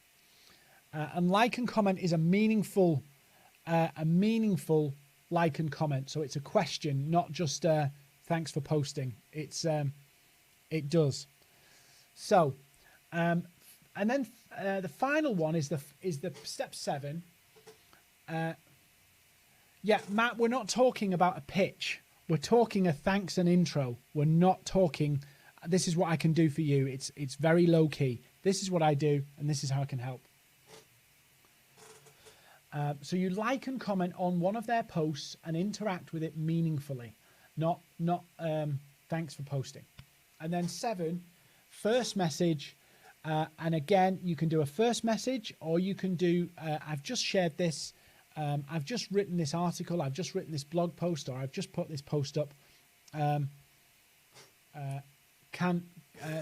And like and comment is a meaningful like and comment. So it's a question, not just thanks for posting. It does. So, and then the final one is the step 7. Yeah, Matt, we're not talking about a pitch. We're talking a thanks and intro. We're not talking, this is what I can do for you. It's very low key. This is what I do, and this is how I can help. So you like and comment on one of their posts and interact with it meaningfully, not thanks for posting. And then 7, first message. And again, you can do a first message, or you can do, I've just shared this. I've just written this article. I've just written this blog post, or I've just put this post up.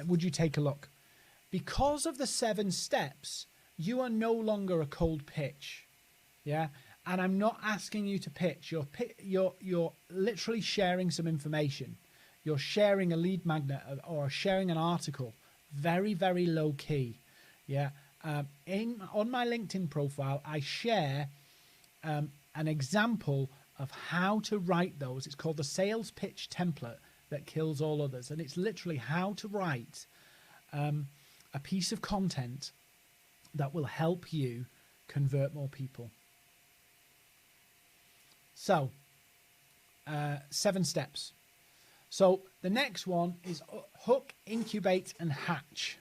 Would you take a look? Because of the 7 steps, you are no longer a cold pitch. Yeah. And I'm not asking you to pitch. You're literally sharing some information. You're sharing a lead magnet or sharing an article. Very, very low key. Yeah. On my LinkedIn profile, I share an example of how to write those. It's called the sales pitch template that kills all others. And it's literally how to write a piece of content that will help you convert more people. So 7 steps. So the next one is hook, incubate, and hatch.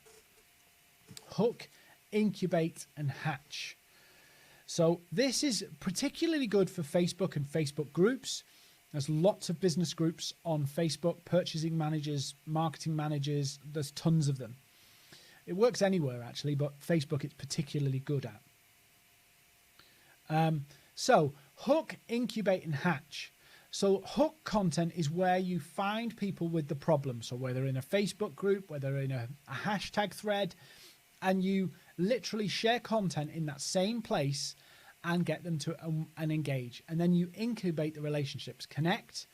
Hook, incubate, and hatch. So this is particularly good for Facebook and Facebook groups. There's lots of business groups on Facebook, purchasing managers, marketing managers. There's tons of them. It works anywhere actually, but Facebook it's particularly good at. So hook, incubate, and hatch. So hook content is where you find people with the problem. So whether in a Facebook group, whether in a hashtag thread, and you literally share content in that same place and get them to and engage. And then you incubate the relationships, connect,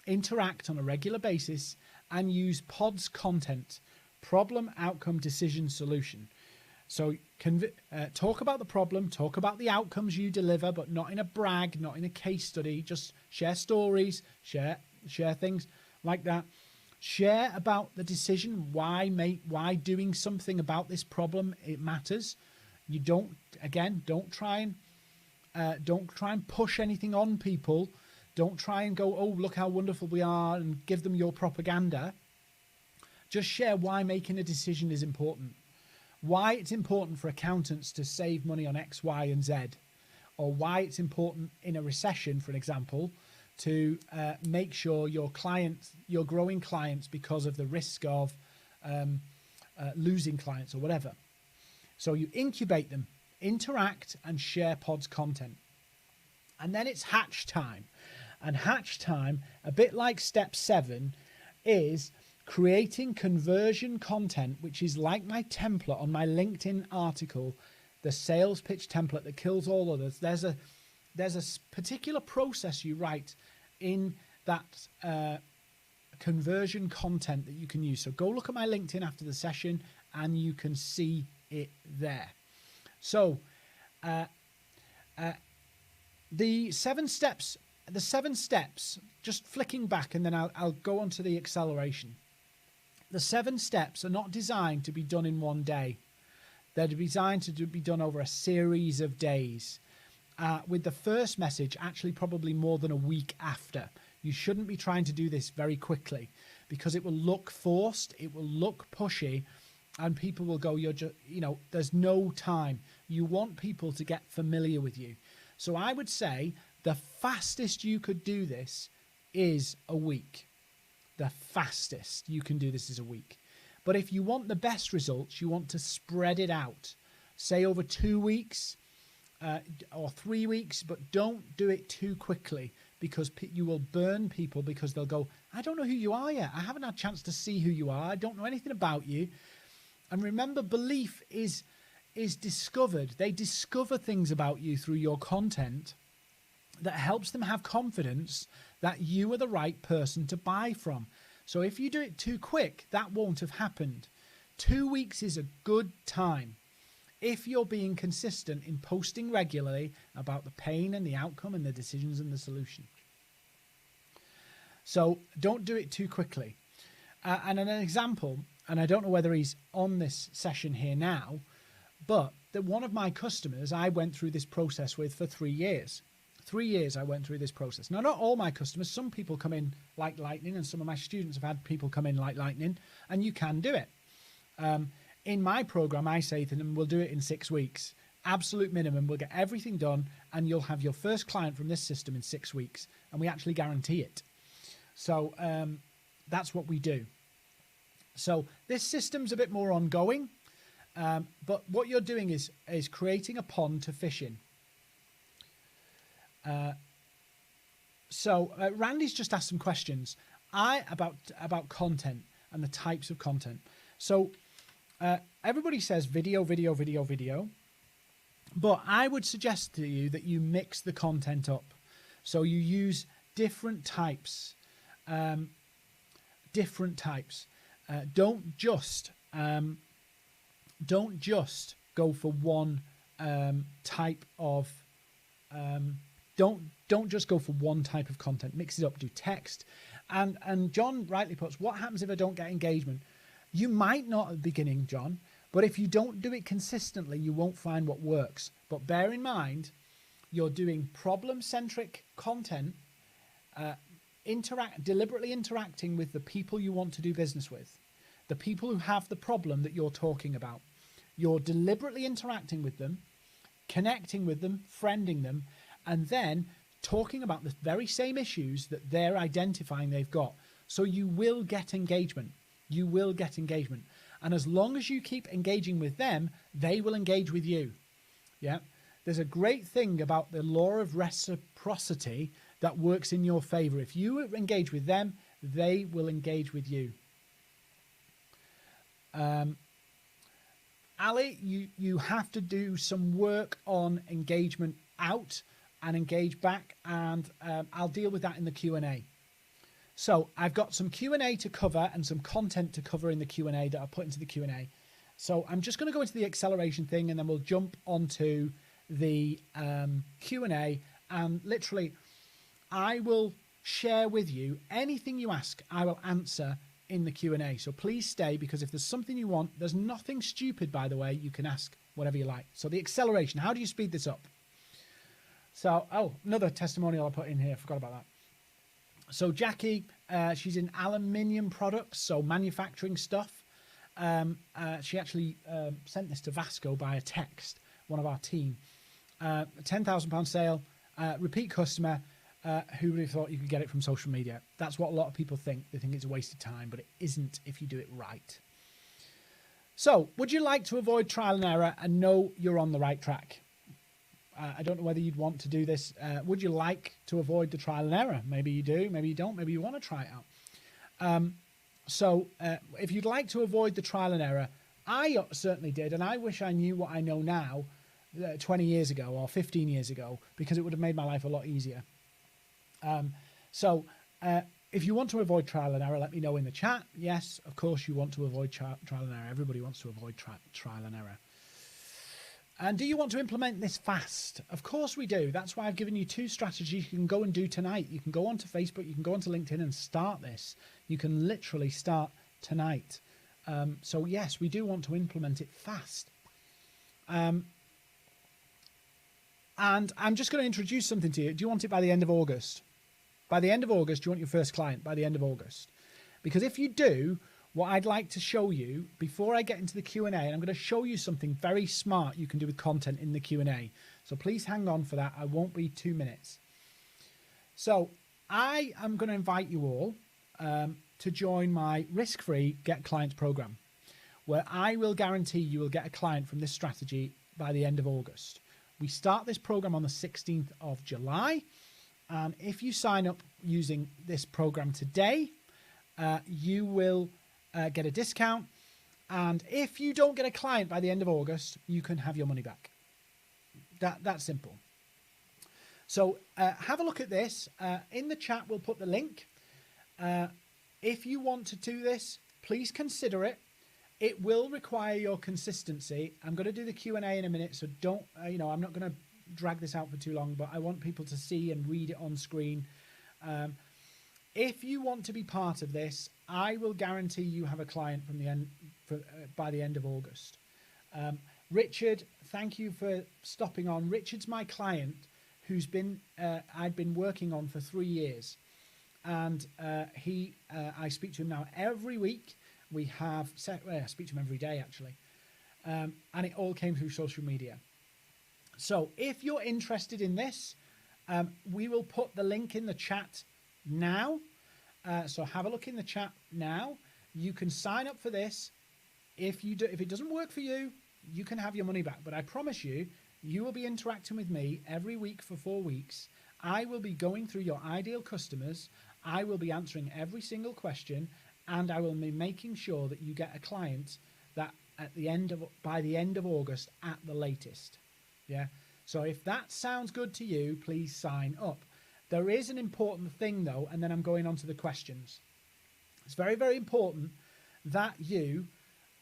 interact on a regular basis, and use PODS content, problem, outcome, decision, solution. So talk about the problem, talk about the outcomes you deliver, but not in a brag, not in a case study. Just share stories, share things like that. Share about the decision, why doing something about this problem it matters. You don't try and push anything on people. Don't try and go, oh, look how wonderful we are, and give them your propaganda. Just share why making a decision is important. Why it's important for accountants to save money on X, Y, and Z. Or why it's important in a recession, for an example, to make sure your growing clients because of the risk of losing clients or whatever. So you incubate them, interact, and share pods content. And then it's hatch time. And hatch time, a bit like step 7, is creating conversion content, which is like my template on my LinkedIn article, the sales pitch template that kills all others. There's a particular process you write in that conversion content that you can use. So go look at my LinkedIn after the session and you can see it there. So the 7 steps, just flicking back, and then I'll go on to the acceleration. The 7 steps are not designed to be done in one day. They're designed to be done over a series of days. With the first message actually probably more than a week after. You shouldn't be trying to do this very quickly because it will look forced, it will look pushy, and people will go, there's no time. You want people to get familiar with you. So I would say the fastest you could do this is a week. The fastest you can do this is a week. But if you want the best results, you want to spread it out. Say over 2 weeks or 3 weeks, but don't do it too quickly because you will burn people because they'll go, I don't know who you are yet. I haven't had a chance to see who you are. I don't know anything about you. And remember, belief is discovered. They discover things about you through your content that helps them have confidence that you are the right person to buy from. So if you do it too quick, that won't have happened. 2 weeks is a good time if you're being consistent in posting regularly about the pain and the outcome and the decisions and the solution. So don't do it too quickly. And an example, and I don't know whether he's on this session here now, but that one of my customers I went through this process with for 3 years. 3 years I went through this process. Now, not all my customers. Some people come in like lightning, and some of my students have had people come in like lightning, and you can do it. In my program, I say to them, we'll do it in 6 weeks. Absolute minimum. We'll get everything done, and you'll have your first client from this system in 6 weeks, and we actually guarantee it. So that's what we do. So this system's a bit more ongoing, but what you're doing is creating a pond to fish in. So Randy's just asked some questions about content and the types of content. So everybody says video, but I would suggest to you that you mix the content up. So you use different types. Don't just go for one type of don't just go for one type of content. Mix it up. Do text. And John rightly puts, what happens if I don't get engagement? You might not at the beginning, John, but if you don't do it consistently, you won't find what works. But bear in mind, you're doing problem-centric content, deliberately interacting with the people you want to do business with, the people who have the problem that you're talking about. You're deliberately interacting with them, connecting with them, friending them, and then talking about the very same issues that they're identifying they've got. So you will get engagement. You will get engagement. And as long as you keep engaging with them, they will engage with you. Yeah. There's a great thing about the law of reciprocity that works in your favor. If you engage with them, they will engage with you. Ali, you have to do some work on engagement out and engage back, and I'll deal with that in the Q&A. So I've got some Q&A to cover and some content to cover in the Q&A that I'll put into the Q&A. So I'm just going to go into the acceleration thing, and then we'll jump onto the Q&A, and literally I will share with you anything you ask. I will answer in the Q&A. So please stay, because if there's something you want, there's nothing stupid, by the way. You can ask whatever you like. So the acceleration, how do you speed this up? So, oh, another testimonial I put in here. Forgot about that. So Jackie, she's in aluminium products, so manufacturing stuff. She actually sent this to Vasco by a text, one of our team. £10,000 sale, repeat customer. Who would have thought you could get it from social media? That's what a lot of people think. They think it's a waste of time, but it isn't if you do it right. So, would you like to avoid trial and error and know you're on the right track? I don't know whether you'd want to do this. Would you like to avoid the trial and error? Maybe you do, maybe you don't, maybe you want to try it out. So if you'd like to avoid the trial and error, I certainly did, and I wish I knew what I know now 20 years ago or 15 years ago, because it would have made my life a lot easier. If you want to avoid trial and error, let me know in the chat. Yes, of course you want to avoid trial and error. Everybody wants to avoid trial and error. And do you want to implement this fast? Of course we do. That's why I've given you 2 strategies you can go and do tonight. You can go onto Facebook, you can go onto LinkedIn and start this. You can literally start tonight. So yes, we do want to implement it fast. And I'm just going to introduce something to you. Do you want it by the end of August? By the end of August, do you want your first client by the end of August? Because if you do, what I'd like to show you before I get into the Q&A, and I'm going to show you something very smart you can do with content in the Q&A. So please hang on for that. I won't be 2 minutes. So I am going to invite you all to join my risk-free Get Clients program, where I will guarantee you will get a client from this strategy by the end of August. We start this program on the 16th of July. And if you sign up using this program today, you will get a discount. And if you don't get a client by the end of August, you can have your money back. That's simple. So have a look at this. In the chat, we'll put the link. If you want to do this, please consider it. It will require your consistency. I'm going to do the Q&A in a minute, so don't, I'm not going to drag this out for too long, but I want people to see and read it on screen. If you want to be part of this, I will guarantee you have a client from the end by the end of August. Richard, thank you for stopping on. Richard's my client who's been I've been working on for 3 years, and I speak to him now every week. We have I speak to him every day actually, and it all came through social media. So if you're interested in this, we will put the link in the chat now. So have a look in the chat now. You can sign up for this. If it doesn't work for you, you can have your money back. But I promise you, you will be interacting with me every week for 4 weeks. I will be going through your ideal customers. I will be answering every single question, and I will be making sure that you get a client that by the end of August at the latest. Yeah. So if that sounds good to you, please sign up. There is an important thing though, and then I'm going on to the questions. It's very, very important that you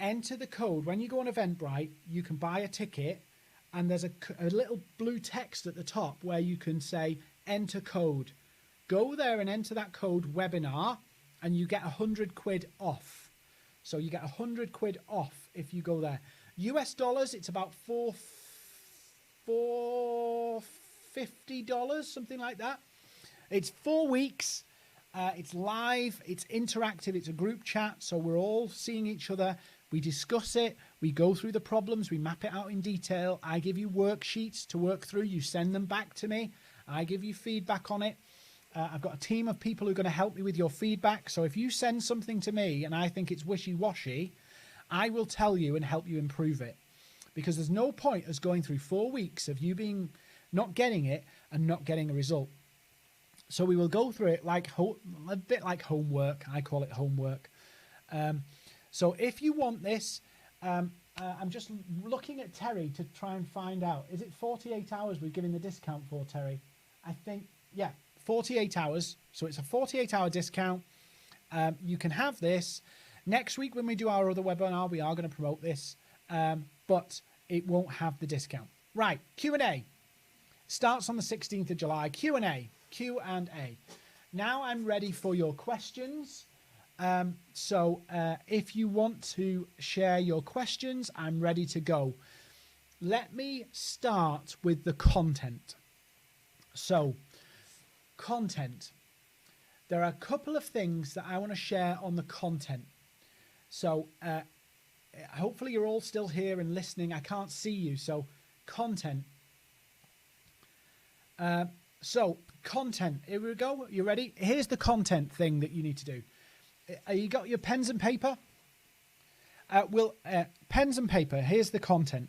enter the code. When you go on Eventbrite, you can buy a ticket, and there's a little blue text at the top where you can say enter code. Go there and enter that code webinar, and you get 100 quid off. So you get 100 quid off if you go there. US dollars, it's about $450, something like that. It's 4 weeks. It's live. It's interactive. It's a group chat. So we're all seeing each other. We discuss it. We go through the problems. We map it out in detail. I give you worksheets to work through. You send them back to me. I give you feedback on it. I've got a team of people who are going to help me with your feedback. So if you send something to me and I think it's wishy-washy, I will tell you and help you improve it. Because there's no point us going through 4 weeks of you not getting it and not getting a result. So we will go through it like a bit like homework. I call it homework. So if you want this, I'm just looking at Terry to try and find out. Is it 48 hours we're giving the discount for, Terry? I think, yeah, 48 hours. So it's a 48-hour discount. You can have this. Next week when we do our other webinar, we are going to promote this, but it won't have the discount. Right, Q&A. Starts on the 16th of July. Q&A. Now I'm ready for your questions. So if you want to share your questions, I'm ready to go. Let me start with the content. So, content. There are a couple of things that I want to share on the content. So, hopefully you're all still here and listening. I can't see you. So, content. Content. Here we go. You ready? Here's the content thing that you need to do. You got your pens and paper? Pens and paper. Here's the content.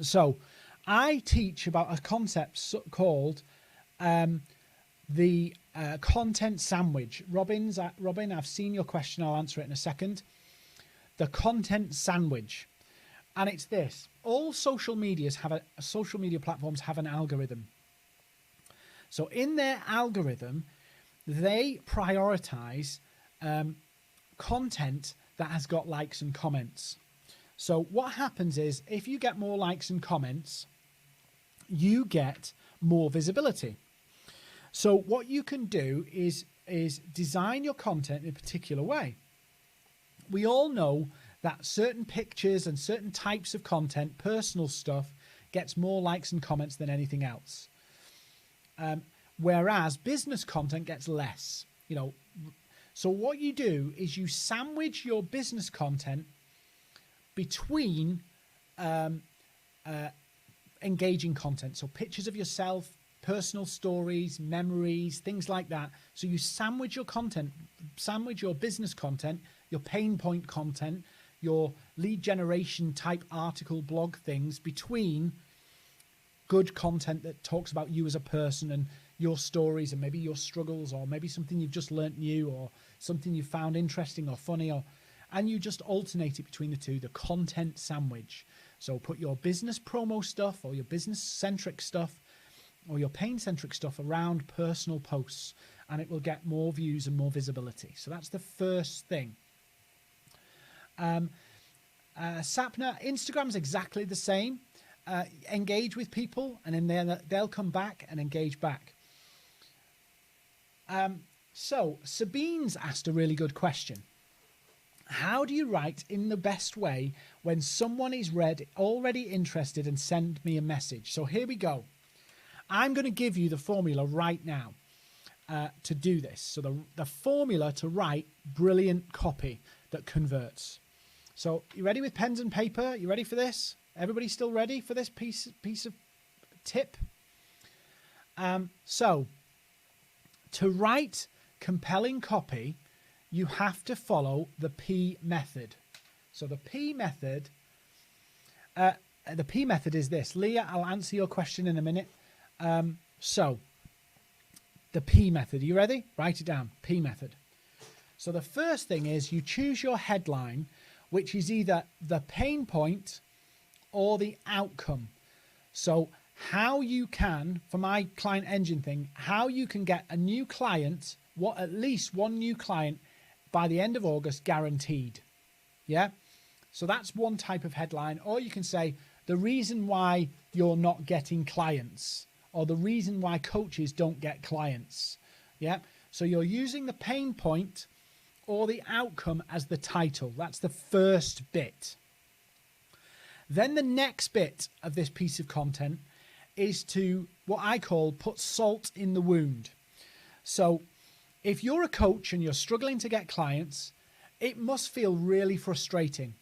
So, I teach about a concept called the content sandwich. Robin, I've seen your question. I'll answer it in a second. The content sandwich, and it's this: all social media platforms have an algorithm. So, in their algorithm, they prioritize content that has got likes and comments. So what happens is, if you get more likes and comments, you get more visibility. So what you can do is design your content in a particular way. We all know that certain pictures and certain types of content, personal stuff, gets more likes and comments than anything else. Whereas business content gets less. So what you do is you sandwich your business content between engaging content. So pictures of yourself, personal stories, memories, things like that. So you sandwich your content, sandwich your business content, your pain point content, your lead generation type article, blog things between good content that talks about you as a person and your stories and maybe your struggles, or maybe something you've just learnt new, or something you found interesting or funny, and you just alternate it between the two, the content sandwich. So put your business promo stuff or your business centric stuff or your pain centric stuff around personal posts, and it will get more views and more visibility. So that's the first thing. Sapna, Instagram's exactly the same. Engage with people, and then they'll come back and engage back. So Sabine's asked a really good question. How do you write in the best way when someone is already interested and send me a message? So here we go. I'm going to give you the formula right now to do this. So the formula to write brilliant copy that converts. So you ready with pens and paper? You ready for this? Everybody still ready for this piece of tip? So to write compelling copy, you have to follow the P method. So the P method is this. Leah, I'll answer your question in a minute. So the P method, are you ready? Write it down, P method. So the first thing is you choose your headline, which is either the pain point or the outcome. So how you can, for my client engine thing, how you can get a new client, at least one new client by the end of August, guaranteed. Yeah. So that's one type of headline. Or you can say the reason why you're not getting clients, or the reason why coaches don't get clients. Yeah. So you're using the pain point or the outcome as the title. That's the first bit. Then the next bit of this piece of content is to, what I call, put salt in the wound. So if you're a coach and you're struggling to get clients, it must feel really frustrating.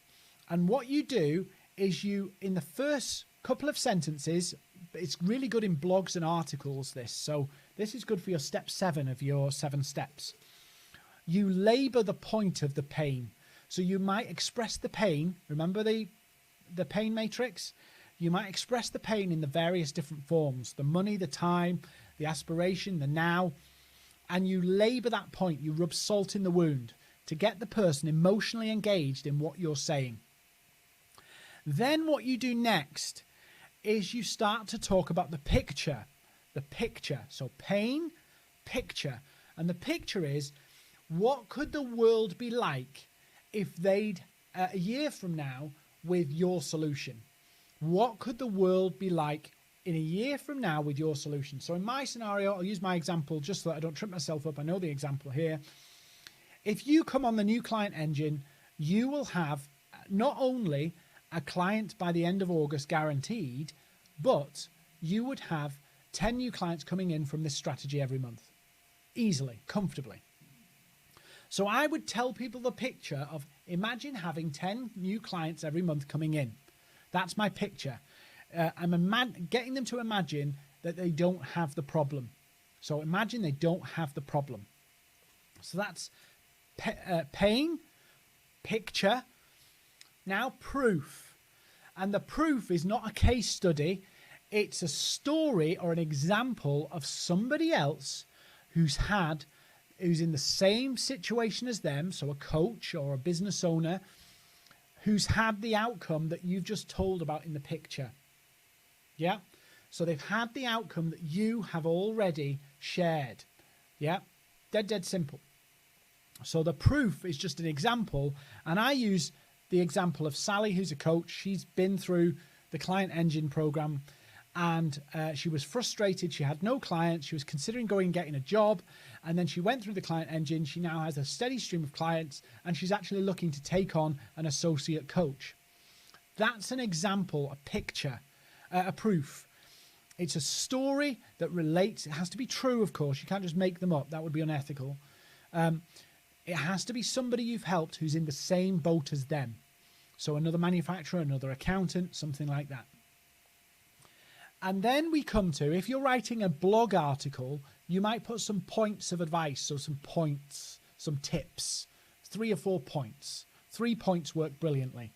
And what you do is in the first couple of sentences, it's really good in blogs and articles, this. So this is good for your step 7 of your 7 steps. You labor the point of the pain. So you might express the pain. Remember the pain matrix? You might express the pain in the various different forms: the money, the time, the aspiration, the now. And you labor that point. You rub salt in the wound to get the person emotionally engaged in what you're saying. Then what you do next is you start to talk about the picture. The picture. So pain, picture. And the picture is, what could the world be like if they'd, a year from now, with your solution? What could the world be like in a year from now with your solution? So in my scenario, I'll use my example just so that I don't trip myself up. I know the example here. if you come on the new client engine, you will have not only a client by the end of August guaranteed, but you would have 10 new clients coming in from this strategy every month, easily, comfortably. So I would tell people the picture of, imagine having 10 new clients every month coming in. That's my picture. I'm getting them to imagine that they don't have the problem. So imagine they don't have the problem. So that's pain, picture, now proof. And the proof is not a case study. It's a story or an example of somebody else who's in the same situation as them, so a coach or a business owner, who's had the outcome that you've just told about in the picture. Yeah? So they've had the outcome that you have already shared. Yeah? Dead simple. So the proof is just an example, and I use the example of Sally, who's a coach. She's been through the Client Engine program, and she was frustrated. She had no clients. She was considering going and getting a job, and then she went through the Client Engine. She now has a steady stream of clients, and she's actually looking to take on an associate coach. That's an example, a picture, a proof. It's a story that relates. It has to be true, of course. You can't just make them up. That would be unethical. It has to be somebody you've helped who's in the same boat as them. So another manufacturer, another accountant, something like that. And then we come to, if you're writing a blog article, you might put some points of advice, so some points, some tips, 3 or 4 points. 3 points work brilliantly.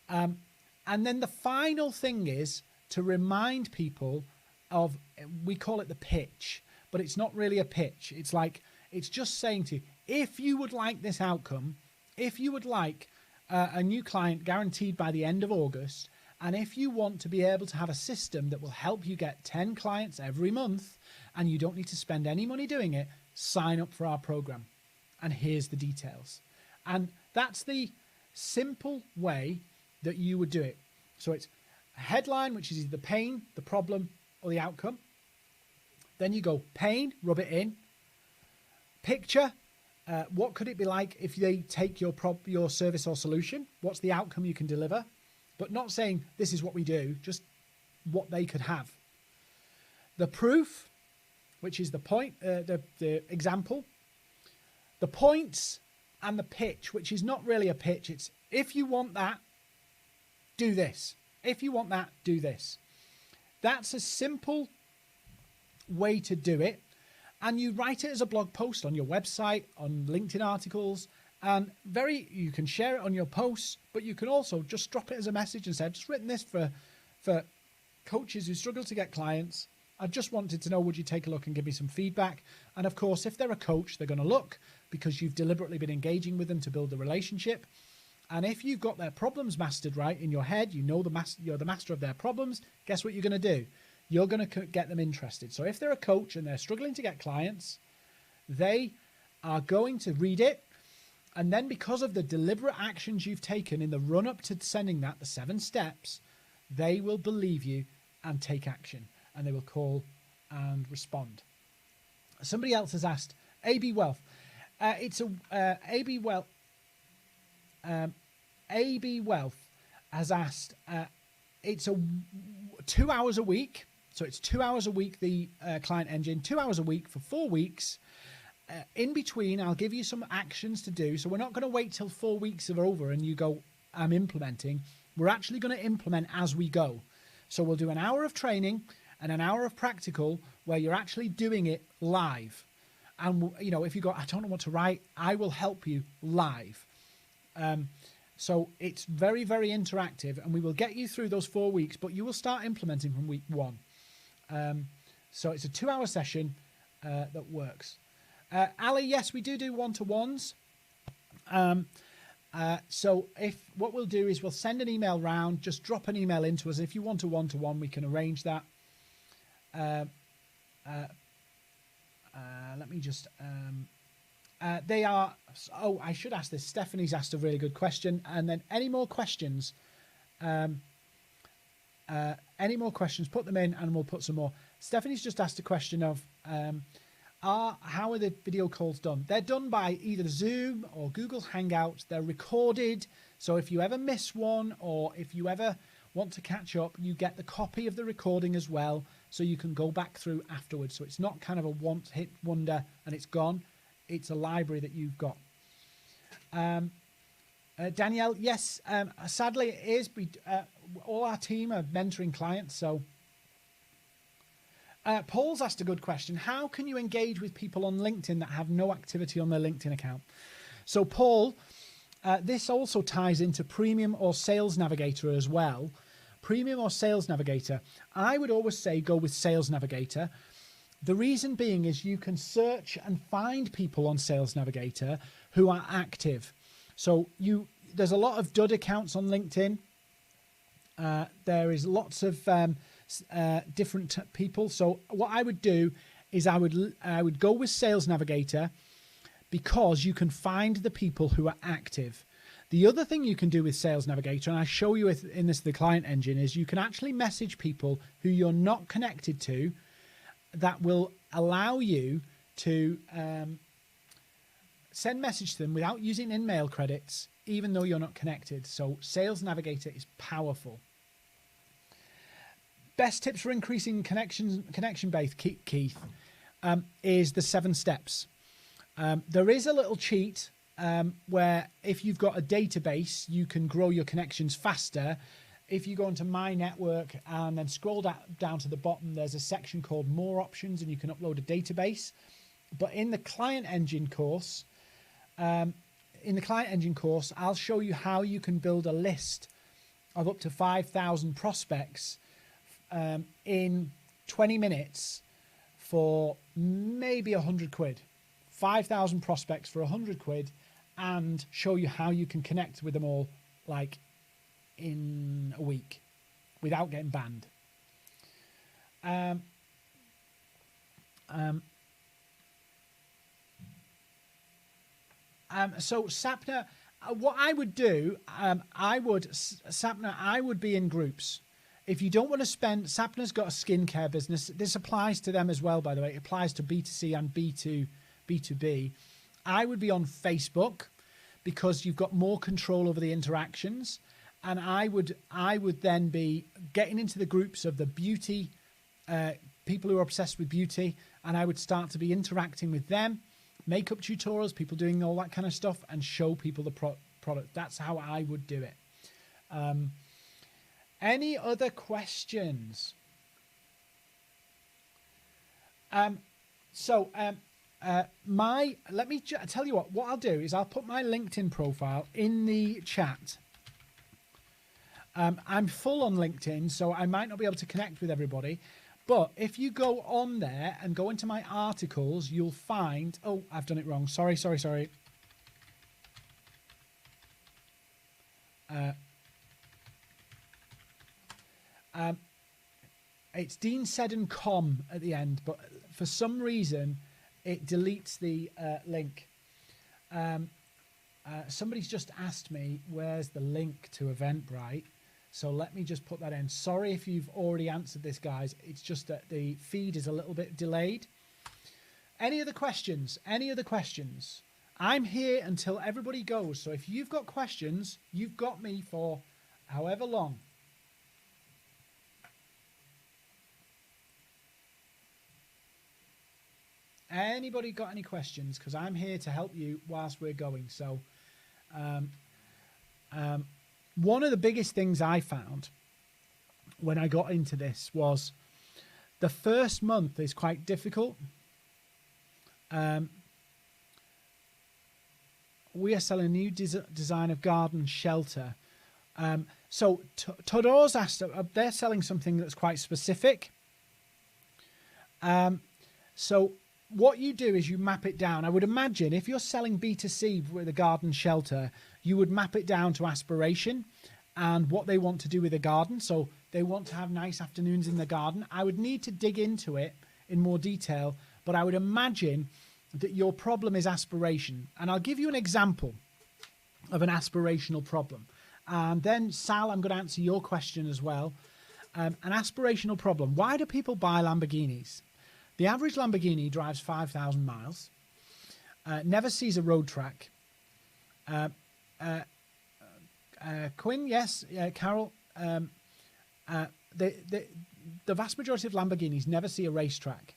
And then the final thing is to remind people of, we call it the pitch, but it's not really a pitch. It's just saying to you, if you would like this outcome, if you would like a new client guaranteed by the end of August, and if you want to be able to have a system that will help you get 10 clients every month, and you don't need to spend any money doing it, sign up for our program. And here's the details. And that's the simple way that you would do it. So it's a headline, which is either the pain, the problem, or the outcome. Then you go pain, rub it in. Picture, what could it be like if they take your service or solution? What's the outcome you can deliver? But not saying this is what we do, just what they could have. The proof, which is the point, the example. The points and the pitch, which is not really a pitch. It's, if you want that, do this. If you want that, do this. That's a simple way to do it. And you write it as a blog post on your website, on LinkedIn articles, and you can share it on your posts, but you can also just drop it as a message and say, I've just written this for coaches who struggle to get clients. I just wanted to know, would you take a look and give me some feedback? And of course, if they're a coach, they're going to look, because you've deliberately been engaging with them to build the relationship. And if you've got their problems mastered right in your head, you know you're the master of their problems, guess what you're going to do? You're going to get them interested. So if they're a coach and they're struggling to get clients, they are going to read it. And then because of the deliberate actions you've taken in the run-up to sending that, the 7 steps, they will believe you and take action. And they will call and respond. Somebody else has asked, AB Wealth. AB Wealth has asked, it's 2 hours a week. So it's 2 hours a week, the Client Engine, 2 hours a week for 4 weeks. In between, I'll give you some actions to do. So we're not going to wait till 4 weeks are over and you go, I'm implementing. We're actually going to implement as we go. So we'll do an hour of training and an hour of practical where you're actually doing it live. And, you know, if you go, I don't know what to write, I will help you live. So it's very, very interactive, and we will get you through those 4 weeks, but you will start implementing from week 1. So it's a 2-hour session that works. Ali, yes, we do one-to-ones. So what we'll do is we'll send an email round, just drop an email into us. If you want a one-to-one, we can arrange that. Let me just... they are... Oh, I should ask this. Stephanie's asked a really good question. And then any more questions, put them in and we'll put some more. Stephanie's just asked a question of, How are the video calls done? They're done by either Zoom or Google Hangouts. They're recorded. So if you ever miss one, or if you ever want to catch up, you get the copy of the recording as well, so you can go back through afterwards. So it's not kind of a one-hit wonder and it's gone. It's a library that you've got. Danielle, yes, sadly it is. All our team are mentoring clients. So Paul's asked a good question. How can you engage with people on LinkedIn that have no activity on their LinkedIn account? So Paul, this also ties into Premium or Sales Navigator as well. Premium or Sales Navigator. I would always say go with Sales Navigator. The reason being is you can search and find people on Sales Navigator who are active. So there's a lot of dud accounts on LinkedIn. There is lots of different people. So what I would do is I would go with Sales Navigator, because you can find the people who are active. The other thing you can do with Sales Navigator, and I show you in this the client engine, is you can actually message people who you're not connected to. That will allow you to send message to them without using in-mail credits, even though you're not connected. So Sales Navigator is powerful. Best tips for increasing connection base, Keith, is the 7 steps. There is a little cheat where if you've got a database, you can grow your connections faster. If you go into My Network and then scroll down to the bottom, there's a section called More Options, and you can upload a database. But in the Client Engine course, I'll show you how you can build a list of up to 5,000 prospects in 20 minutes for maybe 100 quid. 5,000 prospects for 100 quid, and show you how you can connect with them all like in a week without getting banned. So Sapna, what I would do, I would be in groups. If you don't want to spend, Sapna's got a skincare business. This applies to them as well, by the way. It applies to B2C and B2B. I would be on Facebook, because you've got more control over the interactions. And I would then be getting into the groups of the beauty, people who are obsessed with beauty, and I would start to be interacting with them, makeup tutorials, people doing all that kind of stuff, and show people the product. That's how I would do it. Any other questions? Let me tell you what I'll do is I'll put my LinkedIn profile in the chat. I'm full on LinkedIn, so I might not be able to connect with everybody. But if you go on there and go into my articles, you'll find... Oh, I've done it wrong. Sorry. It's Dean Seddon.com at the end, but for some reason, it deletes the link. Somebody's just asked me, where's the link to Eventbrite? So let me just put that in. Sorry if you've already answered this, guys. It's just that the feed is a little bit delayed. Any other questions? I'm here until everybody goes. So if you've got questions, you've got me for however long. Anybody got any questions? Because I'm here to help you whilst we're going. So one of the biggest things I found when I got into this was the first month is quite difficult. We are selling a new design of garden shelter. So Todor's asked, they're selling something that's quite specific. So what you do is you map it down. I would imagine if you're selling B2C with a garden shelter, you would map it down to aspiration and what they want to do with the garden. So they want to have nice afternoons in the garden. I would need to dig into it in more detail, but I would imagine that your problem is aspiration. And I'll give you an example of an aspirational problem. And then, Sal, I'm going to answer your question as well. An aspirational problem. Why do people buy Lamborghinis? The average Lamborghini drives 5,000 miles, never sees a road track. Quinn, yes, Carol. The vast majority of Lamborghinis never see a racetrack.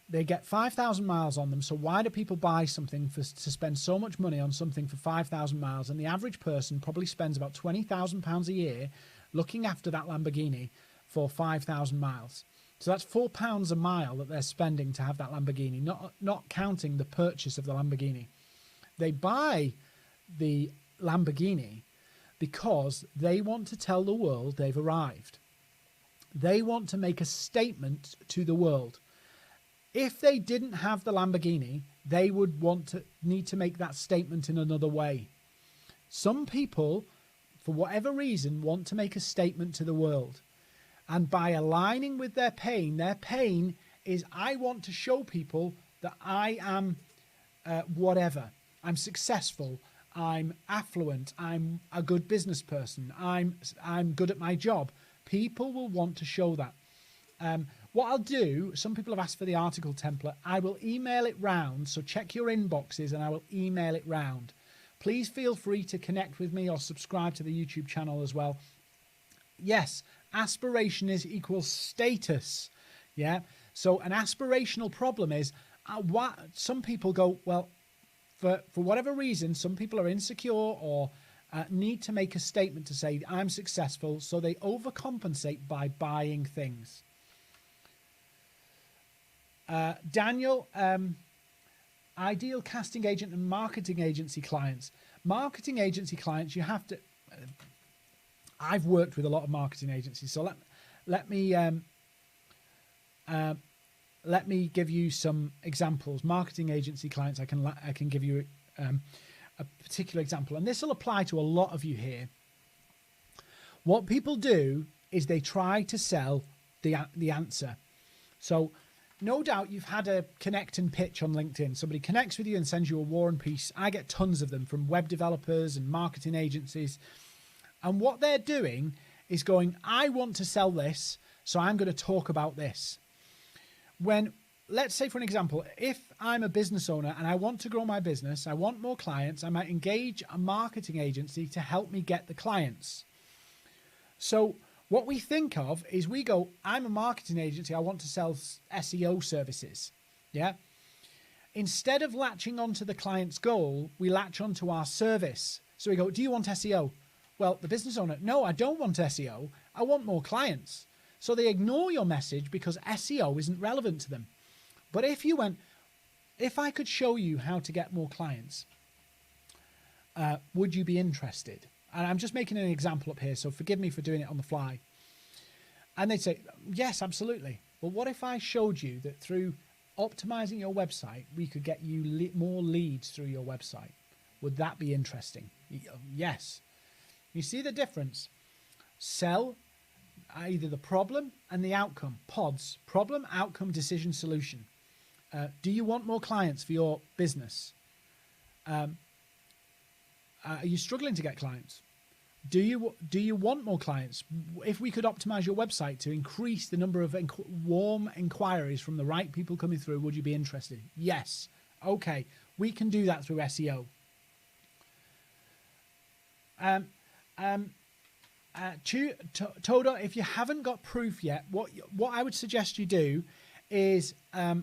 They get 5,000 miles on them. So why do people buy something to spend so much money on something for 5,000 miles? And the average person probably spends about £20,000 a year looking after that Lamborghini for 5,000 miles. So that's £4 a mile that they're spending to have that Lamborghini, not counting the purchase of the Lamborghini. They buy the Lamborghini because they want to tell the world they've arrived. They want to make a statement to the world. If they didn't have the Lamborghini, they would need to make that statement in another way. Some people, for whatever reason, want to make a statement to the world. And by aligning with their pain is, I want to show people that I am whatever. I'm successful. I'm affluent. I'm a good business person. I'm good at my job. People will want to show that. What I'll do, some people have asked for the article template. I will email it round. So check your inboxes and I will email it round. Please feel free to connect with me or subscribe to the YouTube channel as well. Yes, aspiration is equals status. Yeah. So an aspirational problem is some people go, well, for whatever reason, some people are insecure or need to make a statement to say, I'm successful. So they overcompensate by buying things. Daniel, ideal casting agent and marketing agency clients. Marketing agency clients, you have to... I've worked with a lot of marketing agencies, so let me give you some examples. Marketing agency clients, I can give you a particular example, and this will apply to a lot of you here. What people do is they try to sell the answer. So no doubt you've had a connect and pitch on LinkedIn. Somebody connects with you and sends you a war and peace. I get tons of them from web developers and marketing agencies. And what they're doing is going, I want to sell this, so I'm going to talk about this. When, let's say for an example, if I'm a business owner and I want to grow my business, I want more clients, I might engage a marketing agency to help me get the clients. So what we think of is we go, I'm a marketing agency, I want to sell SEO services. Yeah. Instead of latching onto the client's goal, we latch onto our service. So we go, do you want SEO? Well, the business owner, no, I don't want SEO. I want more clients. So they ignore your message because SEO isn't relevant to them. But if you went, if I could show you how to get more clients, would you be interested? And I'm just making an example up here, so forgive me for doing it on the fly. And they'd say, yes, absolutely. But what if I showed you that through optimizing your website, we could get you more leads through your website? Would that be interesting? Yes. You see the difference? Sell either the problem and the outcome. PODS, problem, outcome, decision, solution. Do you want more clients for your business? Are you struggling to get clients? Do you want more clients? If we could optimize your website to increase the number of warm inquiries from the right people coming through, would you be interested? Yes. Okay, we can do that through SEO. Todo, if you haven't got proof yet, what I would suggest you do is, I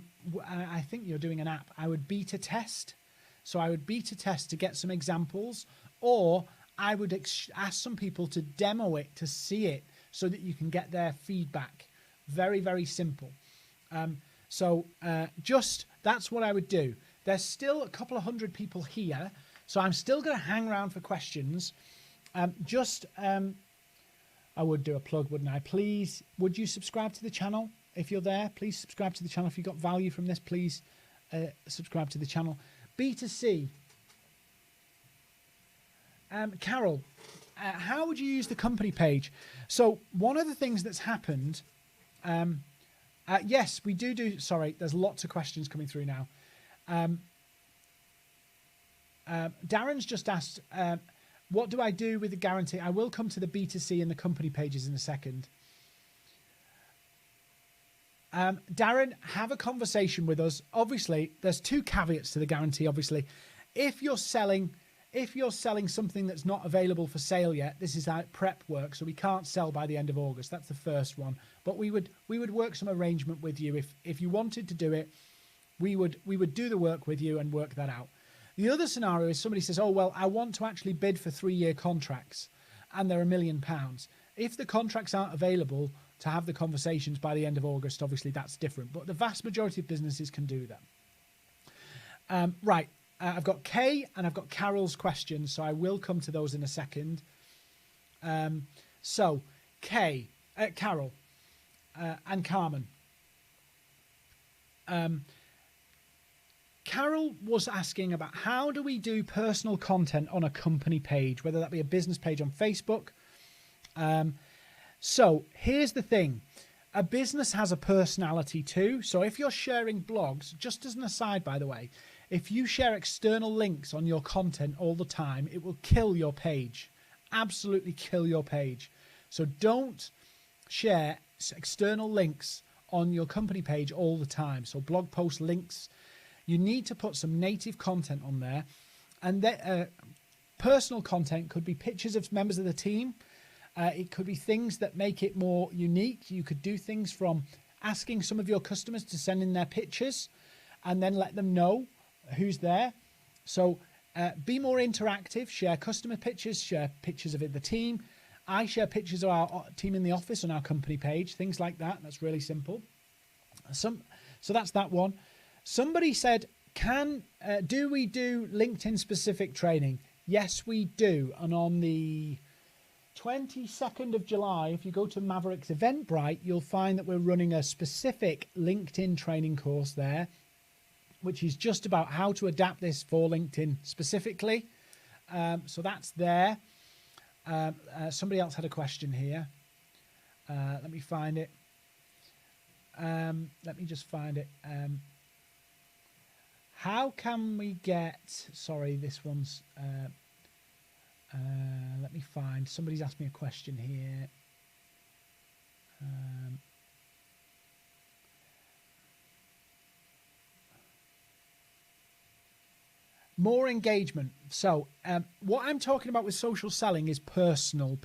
think you're doing an app. I would beta test. So I would beta test to get some examples, or I would ask some people to demo it, to see it, so that you can get their feedback. Very, very simple. Just that's what I would do. There's still a couple of hundred people here, so I'm still going to hang around for questions. I would do a plug, wouldn't I? Please, would you subscribe to the channel if you're there? Please subscribe to the channel. If you got value from this, please subscribe to the channel. B2C. Carol, how would you use the company page? So one of the things that's happened, yes, we do, sorry, there's lots of questions coming through now. Darren's just asked, what do I do with the guarantee? I will come to the B2C and the company pages in a second. Darren, have a conversation with us. Obviously, there's two caveats to the guarantee. Obviously, if you're selling something that's not available for sale yet, this is how prep works. So we can't sell by the end of August. That's the first one. But we would work some arrangement with you if you wanted to do it. We would do the work with you and work that out. The other scenario is somebody says, oh, well, I want to actually bid for 3-year contracts and they're £1 million. If the contracts aren't available to have the conversations by the end of August, obviously that's different. But the vast majority of businesses can do that. Right. I've got Kay and I've got Carol's questions, so I will come to those in a second. So, Kay, Carol, and Carmen. Carol was asking about how do we do personal content on a company page, whether that be a business page on Facebook. So here's the thing. A business has a personality too. So if you're sharing blogs, just as an aside, by the way, if you share external links on your content all the time, it will kill your page. Absolutely kill your page. So don't share external links on your company page all the time. So blog post links, you need to put some native content on there. And personal content could be pictures of members of the team. It could be things that make it more unique. You could do things from asking some of your customers to send in their pictures and then let them know who's there. So be more interactive, share customer pictures, share pictures of the team. I share pictures of our team in the office on our company page, things like that. That's really simple. So that's that one. Somebody said, do we do LinkedIn specific training? Yes, we do. And on the 22nd of July, if you go to Mavericks Eventbrite, you'll find that we're running a specific LinkedIn training course there, which is just about how to adapt this for LinkedIn specifically. So that's there. Somebody else had a question here. Let me find it. Let me just find it. How can we get, sorry, this one's, let me find, somebody's asked me a question here. More engagement. So what I'm talking about with social selling is personal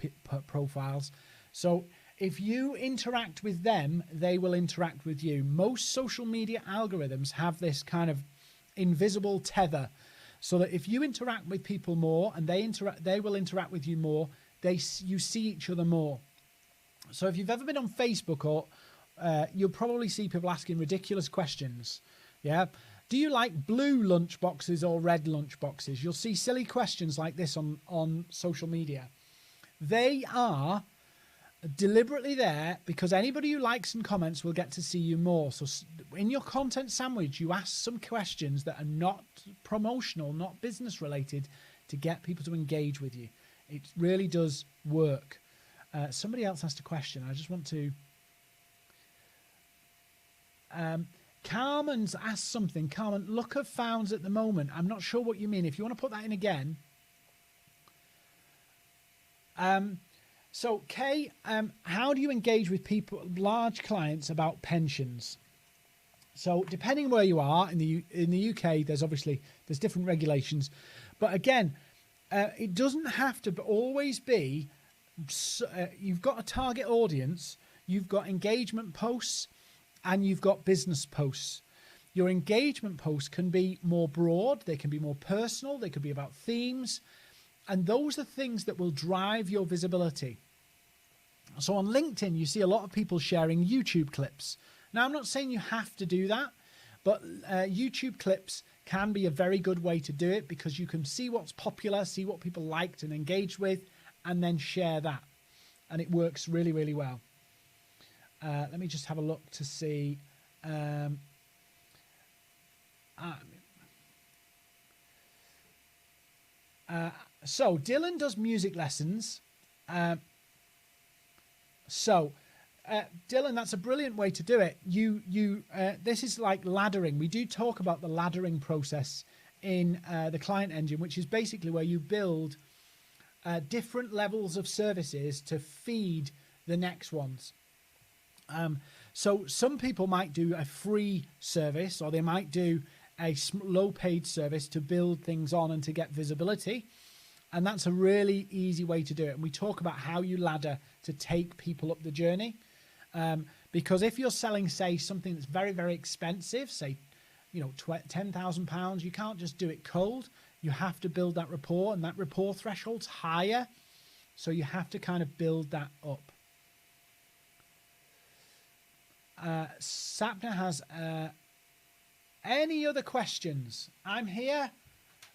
profiles. So if you interact with them, they will interact with you. Most social media algorithms have this kind of invisible tether, so that if you interact with people more and they will interact with you more, you see each other more. So if you've ever been on Facebook, or you'll probably see people asking ridiculous questions. Yeah. Do you like blue lunch boxes or red lunch boxes? You'll see silly questions like this on social media. They are deliberately there because anybody who likes and comments will get to see you more. So in your content sandwich, you ask some questions that are not promotional, not business related, to get people to engage with you. It really does work. Somebody else asked a question. I just want to... Carmen's asked something. Carmen, look of founds at the moment. I'm not sure what you mean. If you want to put that in again. So, Kay, how do you engage with people, large clients, about pensions? So, depending where you are in the UK, there's different regulations, but again, it doesn't have to always be. You've got a target audience, you've got engagement posts, and you've got business posts. Your engagement posts can be more broad, they can be more personal, they could be about themes, and those are things that will drive your visibility. So on LinkedIn, you see a lot of people sharing YouTube clips. Now, I'm not saying you have to do that, but YouTube clips can be a very good way to do it because you can see what's popular, see what people liked and engaged with, and then share that. And it works really, really well. Let me just have a look to see. So Dylan does music lessons. Dylan, that's a brilliant way to do it. This is like laddering. We do talk about the laddering process in the client engine, which is basically where you build different levels of services to feed the next ones. So some people might do a free service, or they might do a low paid service to build things on and to get visibility. And that's a really easy way to do it. And we talk about how you ladder to take people up the journey. Because if you're selling, say, something that's very, very expensive, say, you know, £10,000, you can't just do it cold. You have to build that rapport, and that rapport threshold's higher. So you have to kind of build that up. Sapna has any other questions? I'm here.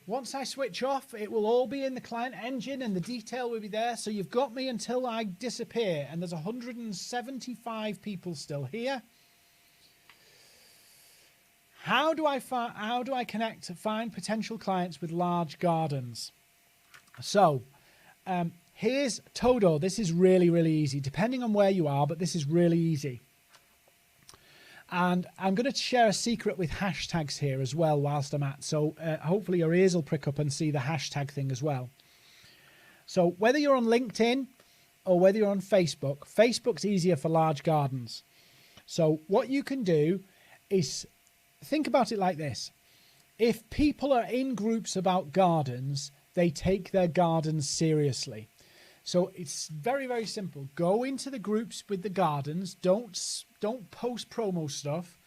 Once I switch off, it will all be in the client engine and the detail will be there. So you've got me until I disappear, and there's 175 people still here. How do I connect to find potential clients with large gardens? So here's Todo. This is really, really easy, depending on where you are, but this is really easy. And I'm going to share a secret with hashtags here as well whilst I'm at. So hopefully your ears will prick up and see the hashtag thing as well. So whether you're on LinkedIn or whether you're on Facebook, Facebook's easier for large gardens. So what you can do is think about it like this. If people are in groups about gardens, they take their gardens seriously. So it's very, very simple. Go into the groups with the gardens. Don't post promo stuff.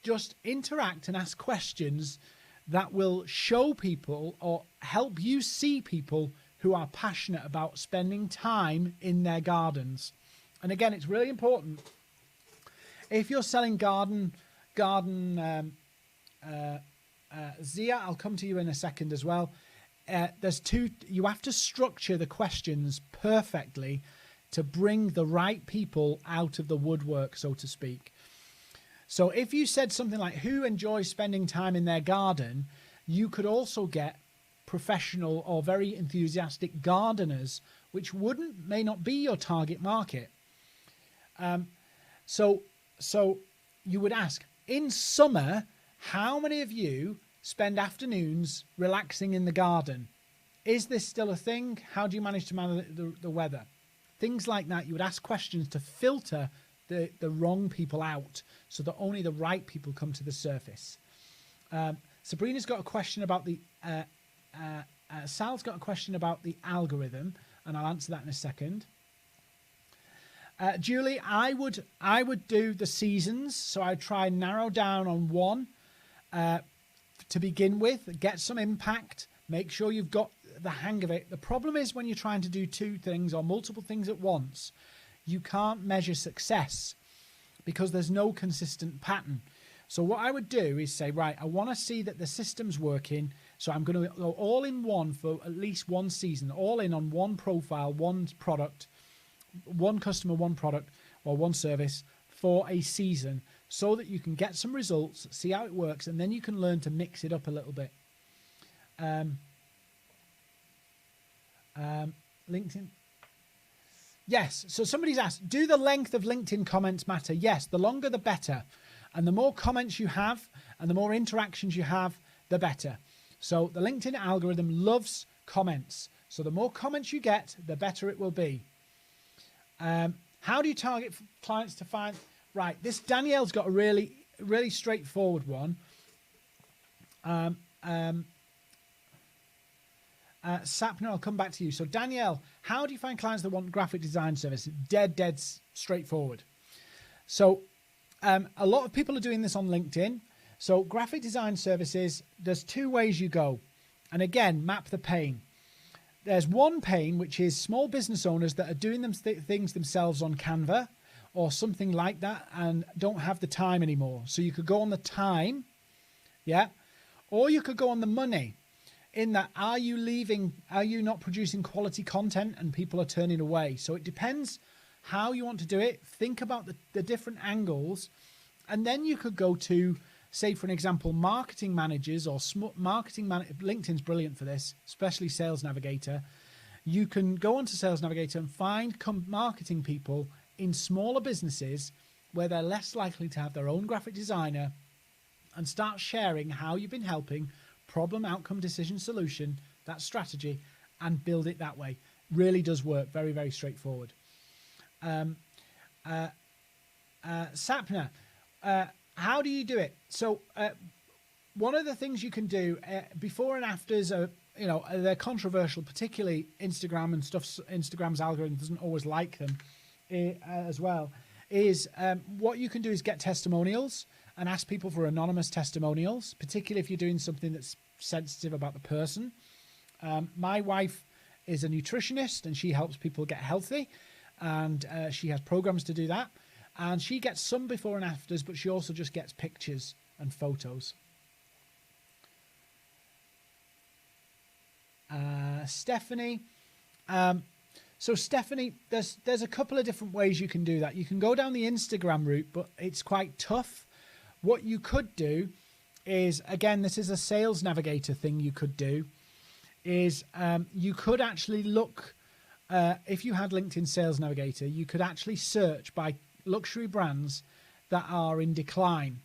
Just interact and ask questions that will show people or help you see people who are passionate about spending time in their gardens. And again, it's really important. If you're selling Zia, I'll come to you in a second as well. You have to structure the questions perfectly to bring the right people out of the woodwork, so to speak. So if you said something like, who enjoys spending time in their garden, you could also get professional or very enthusiastic gardeners, which may not be your target market. So you would ask, in summer, how many of you spend afternoons relaxing in the garden? Is this still a thing? How do you manage to manage the weather? Things like that. You would ask questions to filter the wrong people out so that only the right people come to the surface. Sabrina's got a question about the... Sal's got a question about the algorithm, and I'll answer that in a second. Julie, I would do the seasons, so I'd try and narrow down on one to begin with, get some impact, make sure you've got the hang of it. The problem is when you're trying to do two things or multiple things at once, you can't measure success because there's no consistent pattern. So what I would do is say, right, I want to see that the system's working, so I'm going to go all in one for at least one season, all in on one profile, one product, one customer, one product, or one service for a season, so that you can get some results, see how it works, and then you can learn to mix it up a little bit. LinkedIn. Yes, so somebody's asked, do the length of LinkedIn comments matter? Yes, the longer the better. And the more comments you have and the more interactions you have, the better. So the LinkedIn algorithm loves comments. So the more comments you get, the better it will be. How do you target clients to find... Right, this Danielle's got a really, really straightforward one. Sapna, I'll come back to you. So Danielle, how do you find clients that want graphic design service? Dead straightforward. So a lot of people are doing this on LinkedIn. So graphic design services, there's two ways you go. And again, map the pain. There's one pain, which is small business owners that are doing things themselves on Canva or something like that and don't have the time anymore. So you could go on the time, yeah, or you could go on the money. In that, are you not producing quality content and people are turning away? So it depends how you want to do it. Think about the different angles. And then you could go to, say, for an example, marketing managers or LinkedIn's brilliant for this, especially Sales Navigator. You can go onto Sales Navigator and find marketing people in smaller businesses where they're less likely to have their own graphic designer and start sharing how you've been helping problem, outcome, decision, solution, that strategy, and build it that way. Really does work. Very, very straightforward. Sapna, how do you do it? So one of the things you can do, before and afters are, they're controversial, particularly Instagram and stuff. Instagram's algorithm doesn't always like them as well. Is what you can do is get testimonials and ask people for anonymous testimonials, particularly if you're doing something that's sensitive about the person. My wife is a nutritionist and she helps people get healthy, and she has programs to do that. And she gets some before and afters, but she also just gets pictures and photos. Stephanie. So Stephanie, there's a couple of different ways you can do that. You can go down the Instagram route, but it's quite tough. What you could do is, again, this is a sales navigator thing you could do, is you could actually look, if you had LinkedIn Sales Navigator, you could actually search by luxury brands that are in decline.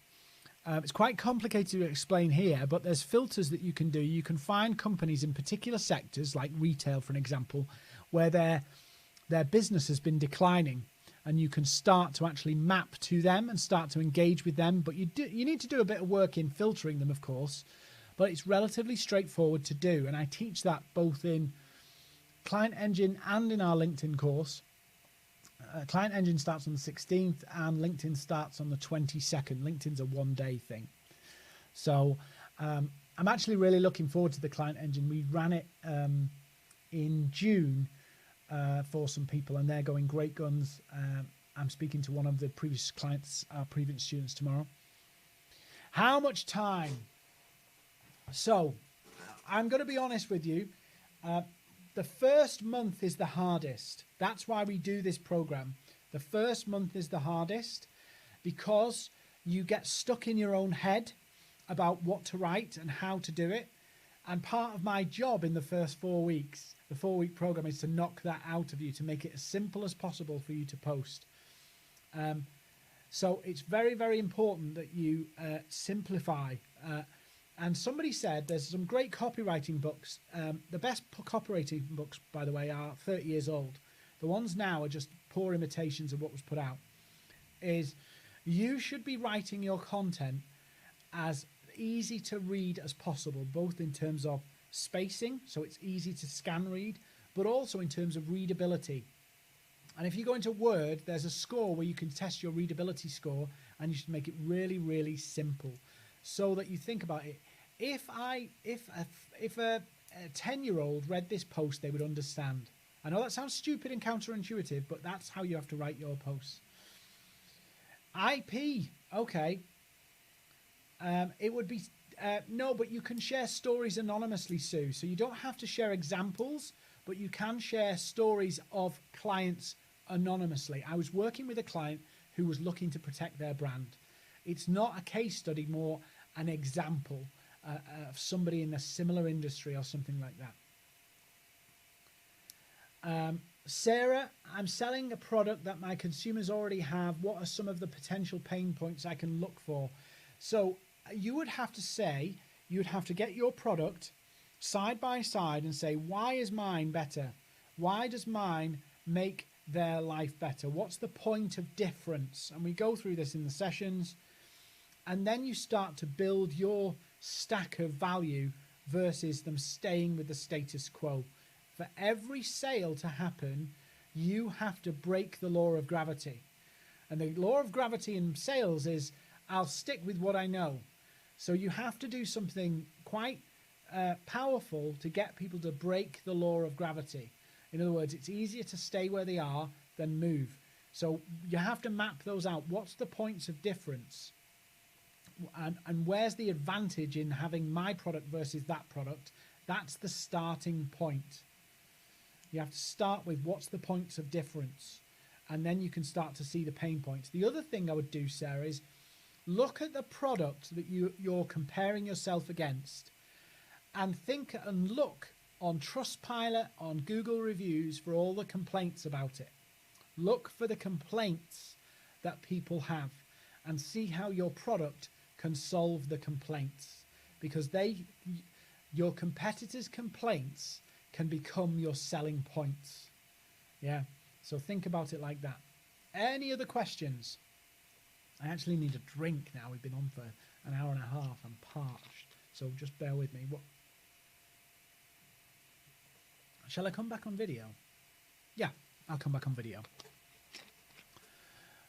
It's quite complicated to explain here, but there's filters that you can do. You can find companies in particular sectors, like retail, for an example, where their business has been declining, and you can start to actually map to them and start to engage with them. But you need to do a bit of work in filtering them, of course, but it's relatively straightforward to do. And I teach that both in Client Engine and in our LinkedIn course. Client Engine starts on the 16th and LinkedIn starts on the 22nd. LinkedIn's a one-day thing. So I'm actually really looking forward to the Client Engine. We ran it in June for some people, and they're going great guns. I'm speaking to one of the previous clients, our previous students, tomorrow. How much time? So I'm going to be honest with you. The first month is the hardest. That's why we do this program. The first month is the hardest because you get stuck in your own head about what to write and how to do it. And part of my job in the first 4 weeks, the 4-week program, is to knock that out of you, to make it as simple as possible for you to post. So it's very, very important that you simplify. And somebody said there's some great copywriting books. The best copywriting books, by the way, are 30 years old. The ones now are just poor imitations of what was put out. Is you should be writing your content as easy to read as possible, both in terms of spacing, so it's easy to scan read, but also in terms of readability. And if you go into Word, there's a score where you can test your readability score, and you should make it really, really simple, so that you think about it. If a 10-year-old read this post, they would understand. I know that sounds stupid and counterintuitive, but that's how you have to write your posts. IP, okay. It would be no, but you can share stories anonymously, Sue. So you don't have to share examples, but you can share stories of clients anonymously. I was working with a client who was looking to protect their brand. It's not a case study, more an example of somebody in a similar industry or something like that. Sarah, I'm selling a product that my consumers already have. What are some of the potential pain points I can look for? So you would have to get your product side by side and say, why is mine better? Why does mine make their life better? What's the point of difference? And we go through this in the sessions. And then you start to build your stack of value versus them staying with the status quo. For every sale to happen, you have to break the law of gravity. And the law of gravity in sales is, I'll stick with what I know. So you have to do something quite powerful to get people to break the law of gravity. In other words, it's easier to stay where they are than move. So you have to map those out. What's the points of difference? And where's the advantage in having my product versus that product? That's the starting point. You have to start with what's the points of difference, and then you can start to see the pain points. The other thing I would do, Sarah, is look at the product that you're comparing yourself against, and think and look on Trustpilot, on Google reviews for all the complaints about it. Look for the complaints that people have and see how your product can solve the complaints, because your competitors' complaints can become your selling points. Yeah, so think about it like that. Any other questions? I actually need a drink now. We've been on for an hour and a half. I'm parched. So just bear with me. What? Shall I come back on video? Yeah, I'll come back on video.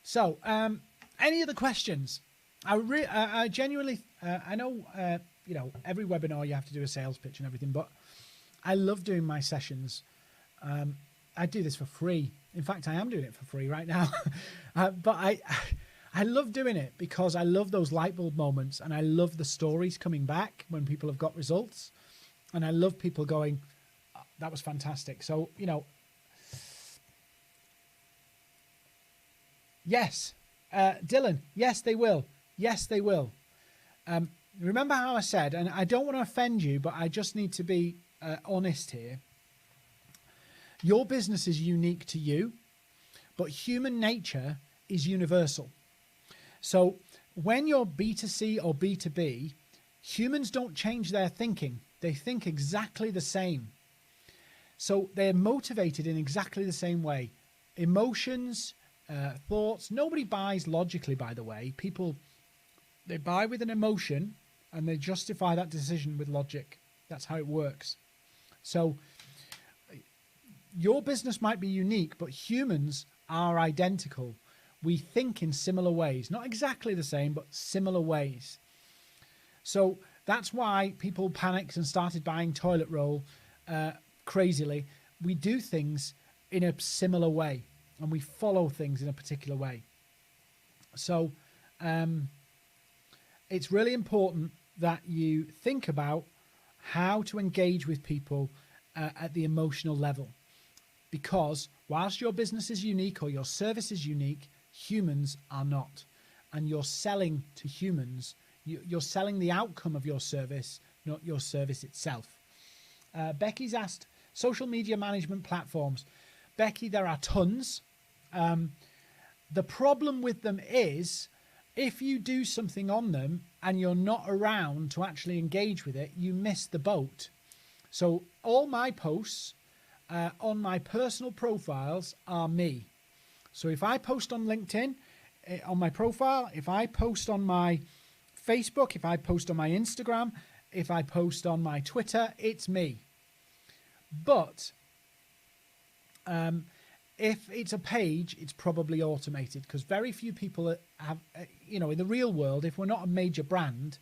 So, any other questions? I genuinely, I know, you know, every webinar you have to do a sales pitch and everything, but I love doing my sessions. I do this for free. In fact, I am doing it for free right now. But I love doing it because I love those light bulb moments, and I love the stories coming back when people have got results, and I love people going, that was fantastic. So, you know, yes, Dylan, yes, they will. Yes, they will. Remember how I said, and I don't want to offend you, but I just need to be honest here. Your business is unique to you, but human nature is universal. So when you're B2C or B2B, humans don't change their thinking. They think exactly the same. So they're motivated in exactly the same way. Emotions, thoughts. Nobody buys logically, by the way. People, they buy with an emotion and they justify that decision with logic. That's how it works. So your business might be unique, but humans are identical. We think in similar ways, not exactly the same, but similar ways. So that's why people panicked and started buying toilet roll crazily. We do things in a similar way, and we follow things in a particular way. So it's really important that you think about how to engage with people at the emotional level. Because whilst your business is unique or your service is unique, humans are not. And you're selling to humans. You're selling the outcome of your service, not your service itself. Becky's asked, social media management platforms. Becky, there are tons. The problem with them is if you do something on them and you're not around to actually engage with it, you miss the boat. So all my posts on my personal profiles are me. So if I post on LinkedIn, on my profile, if I post on my Facebook, if I post on my Instagram, if I post on my Twitter, it's me. But if it's a page, it's probably automated, because very few people have, you know, in the real world, if we're not a major brand,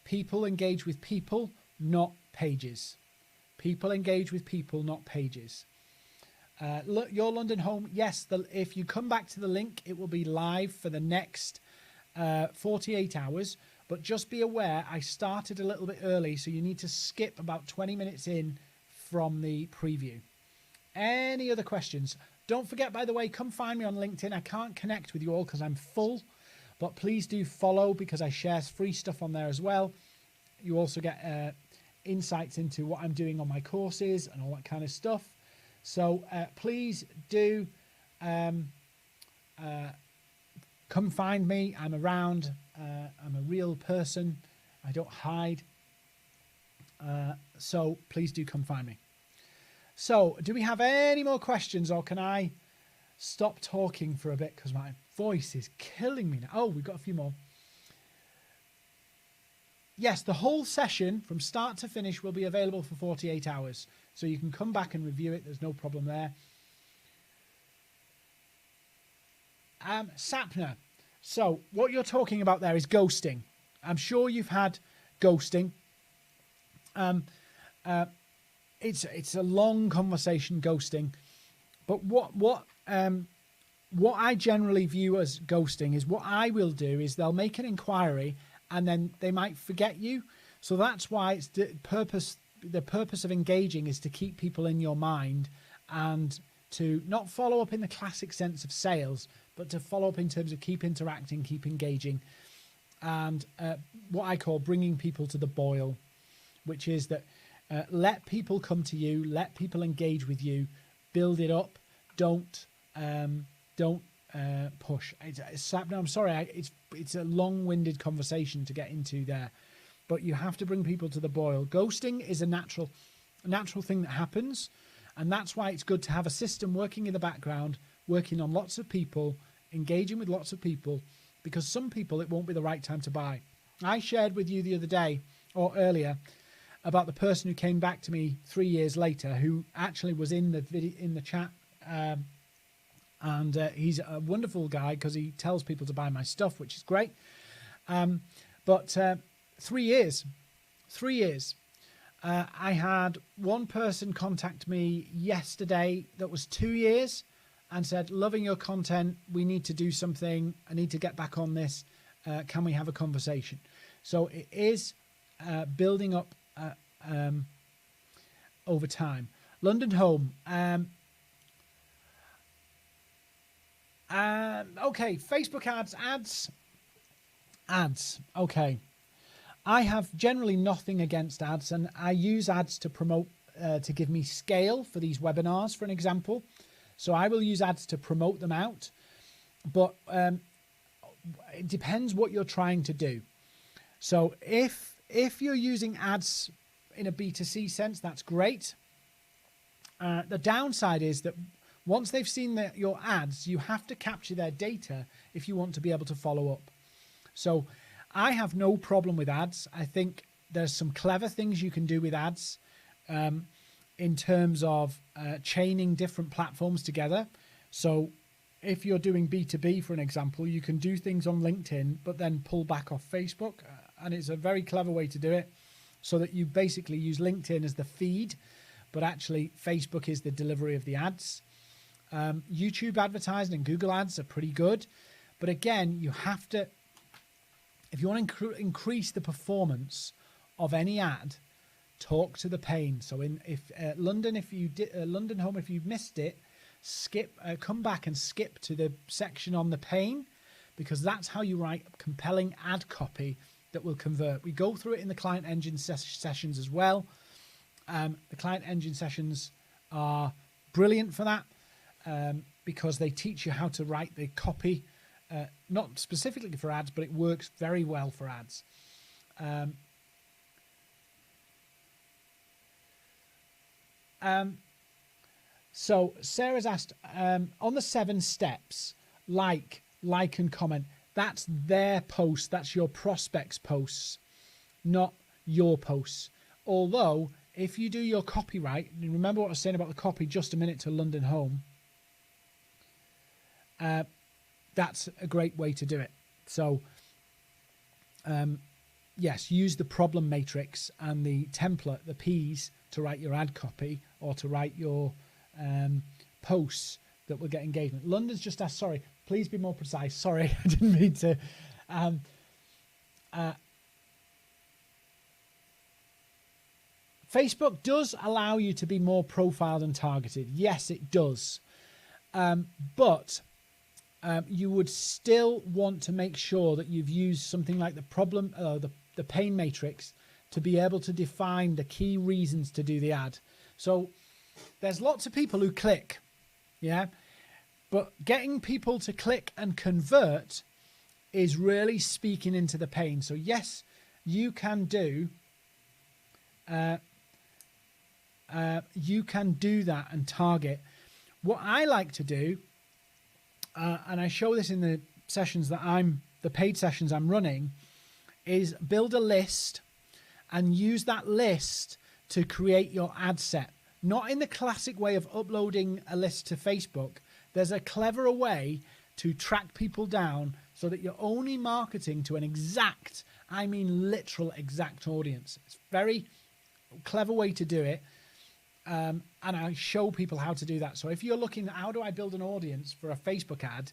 people engage with people, not pages. People engage with people, not pages. Look, your London home, yes, if you come back to the link, it will be live for the next 48 hours. But just be aware, I started a little bit early, so you need to skip about 20 minutes in from the preview. Any other questions? Don't forget, by the way, come find me on LinkedIn. I can't connect with you all because I'm full, but please do follow because I share free stuff on there as well. You also get insights into what I'm doing on my courses and all that kind of stuff. So please do come find me. I'm around. I'm a real person. I don't hide. So please do come find me. So do we have any more questions, or can I stop talking for a bit because my voice is killing me now? Oh, we've got a few more. Yes, the whole session from start to finish will be available for 48 hours. So you can come back and review it. There's no problem there. Sapna. So what you're talking about there is ghosting. I'm sure you've had ghosting. It's a long conversation, ghosting. But what I generally view as ghosting is, what I will do is they'll make an inquiry and then they might forget you. So that's why it's the purpose of engaging is to keep people in your mind and to not follow up in the classic sense of sales, but to follow up in terms of keep interacting, keep engaging, and what I call bringing people to the boil, which is that let people come to you, let people engage with you, build it up, don't push. I'm sorry, it's a long-winded conversation to get into there, but you have to bring people to the boil. Ghosting is a natural thing that happens, and that's why it's good to have a system working in the background, working on lots of people, engaging with lots of people, because some people it won't be the right time to buy. I shared with you the other day or earlier about the person who came back to me 3 years later, who actually was in the video, in the chat, and he's a wonderful guy because he tells people to buy my stuff, which is great. But 3 years, I had one person contact me yesterday that was 2 years and said, loving your content, we need to do something, I need to get back on this, can we have a conversation? So it is building up over time. London Home. Okay, Facebook ads. Okay. I have generally nothing against ads, and I use ads to promote, to give me scale for these webinars, for an example. So I will use ads to promote them out, but it depends what you're trying to do. So if you're using ads in a B2C sense, that's great. The downside is that once they've seen your ads, you have to capture their data if you want to be able to follow up. So I have no problem with ads. I think there's some clever things you can do with ads in terms of chaining different platforms together. So if you're doing B2B, for an example, you can do things on LinkedIn, but then pull back off Facebook. And it's a very clever way to do it, so that you basically use LinkedIn as the feed, but actually Facebook is the delivery of the ads. YouTube advertising and Google ads are pretty good. But again, you have to, if you want to increase the performance of any ad, talk to the pane. So London Home, if you missed it, come back and skip to the section on the pane, because that's how you write compelling ad copy that will convert. We go through it in the client engine sessions as well. The client engine sessions are brilliant for that, because they teach you how to write the copy, not specifically for ads, but it works very well for ads. So Sarah's asked, on the 7 steps, like and comment, that's their post, that's your prospects' posts, not your posts. Although, if you do your copyright, remember what I was saying about the copy just a minute to London Home, that's a great way to do it. So, yes, use the problem matrix and the template, the P's, to write your ad copy or to write your posts that will get engagement. London's just asked, sorry, please be more precise. Sorry, I didn't mean to. Facebook does allow you to be more profiled and targeted. Yes, it does. But you would still want to make sure that you've used something like the pain matrix to be able to define the key reasons to do the ad. So there's lots of people who click, yeah, but getting people to click and convert is really speaking into the pain. So yes, you can do that and target. What I like to do, and I show this in the sessions the paid sessions I'm running, is build a list and use that list to create your ad set. Not in the classic way of uploading a list to Facebook. There's a cleverer way to track people down so that you're only marketing to an exact, I mean literal exact audience. It's a very clever way to do it. And I show people how to do that. So if you're looking at how do I build an audience for a Facebook ad,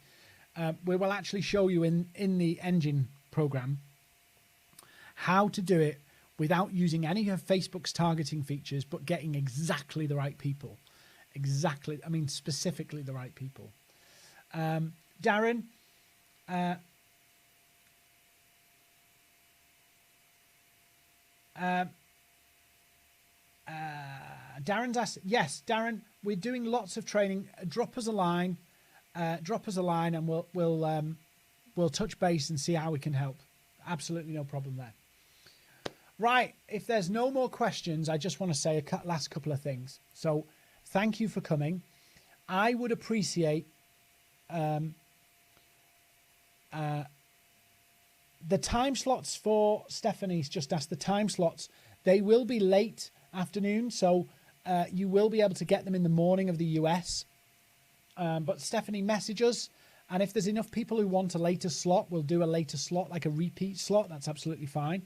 we will actually show you in the engine program how to do it without using any of Facebook's targeting features, but getting exactly the right people. Exactly, I mean specifically the right people. Darren, Darren's asked, yes, Darren, we're doing lots of training. Drop us a line, and we'll touch base and see how we can help. Absolutely no problem there. Right, if there's no more questions, I just want to say a last couple of things. So thank you for coming. I would appreciate The time slots for Stephanie's just asked, the time slots, they will be late afternoon. So you will be able to get them in the morning of the US. But Stephanie, message us. And if there's enough people who want a later slot, we'll do a later slot, like a repeat slot. That's absolutely fine.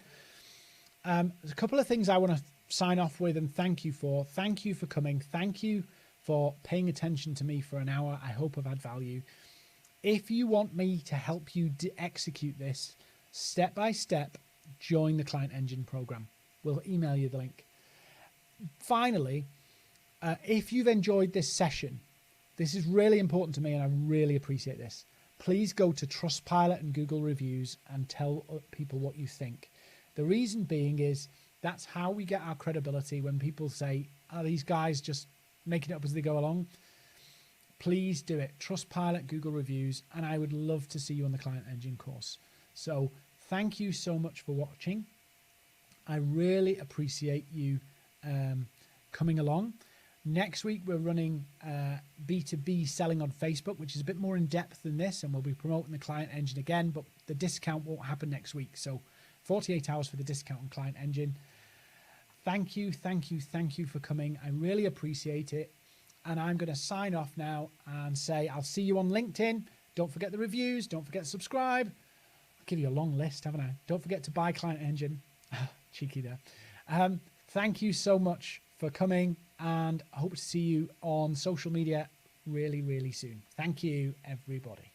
There's a couple of things I want to sign off with and thank you for. Thank you for coming. Thank you for paying attention to me for an hour. I hope I've had value. If you want me to help you execute this step by step, join the Client Engine program. We'll email you the link. Finally, if you've enjoyed this session, this is really important to me and I really appreciate this. Please go to Trustpilot and Google reviews and tell people what you think. The reason being is that's how we get our credibility when people say, are these guys just making it up as they go along? Please do it. Trustpilot, Google reviews, and I would love to see you on the Client Engine course. So thank you so much for watching. I really appreciate you coming along. Next week, we're running B2B selling on Facebook, which is a bit more in depth than this, and we'll be promoting the Client Engine again, but the discount won't happen next week. So 48 hours for the discount on Client Engine. Thank you, thank you, thank you for coming. I really appreciate it. And I'm going to sign off now and say I'll see you on LinkedIn. Don't forget the reviews. Don't forget to subscribe. I'll give you a long list, haven't I? Don't forget to buy Client Engine. Cheeky there. Thank you so much for coming, and I hope to see you on social media really, really soon. Thank you, everybody.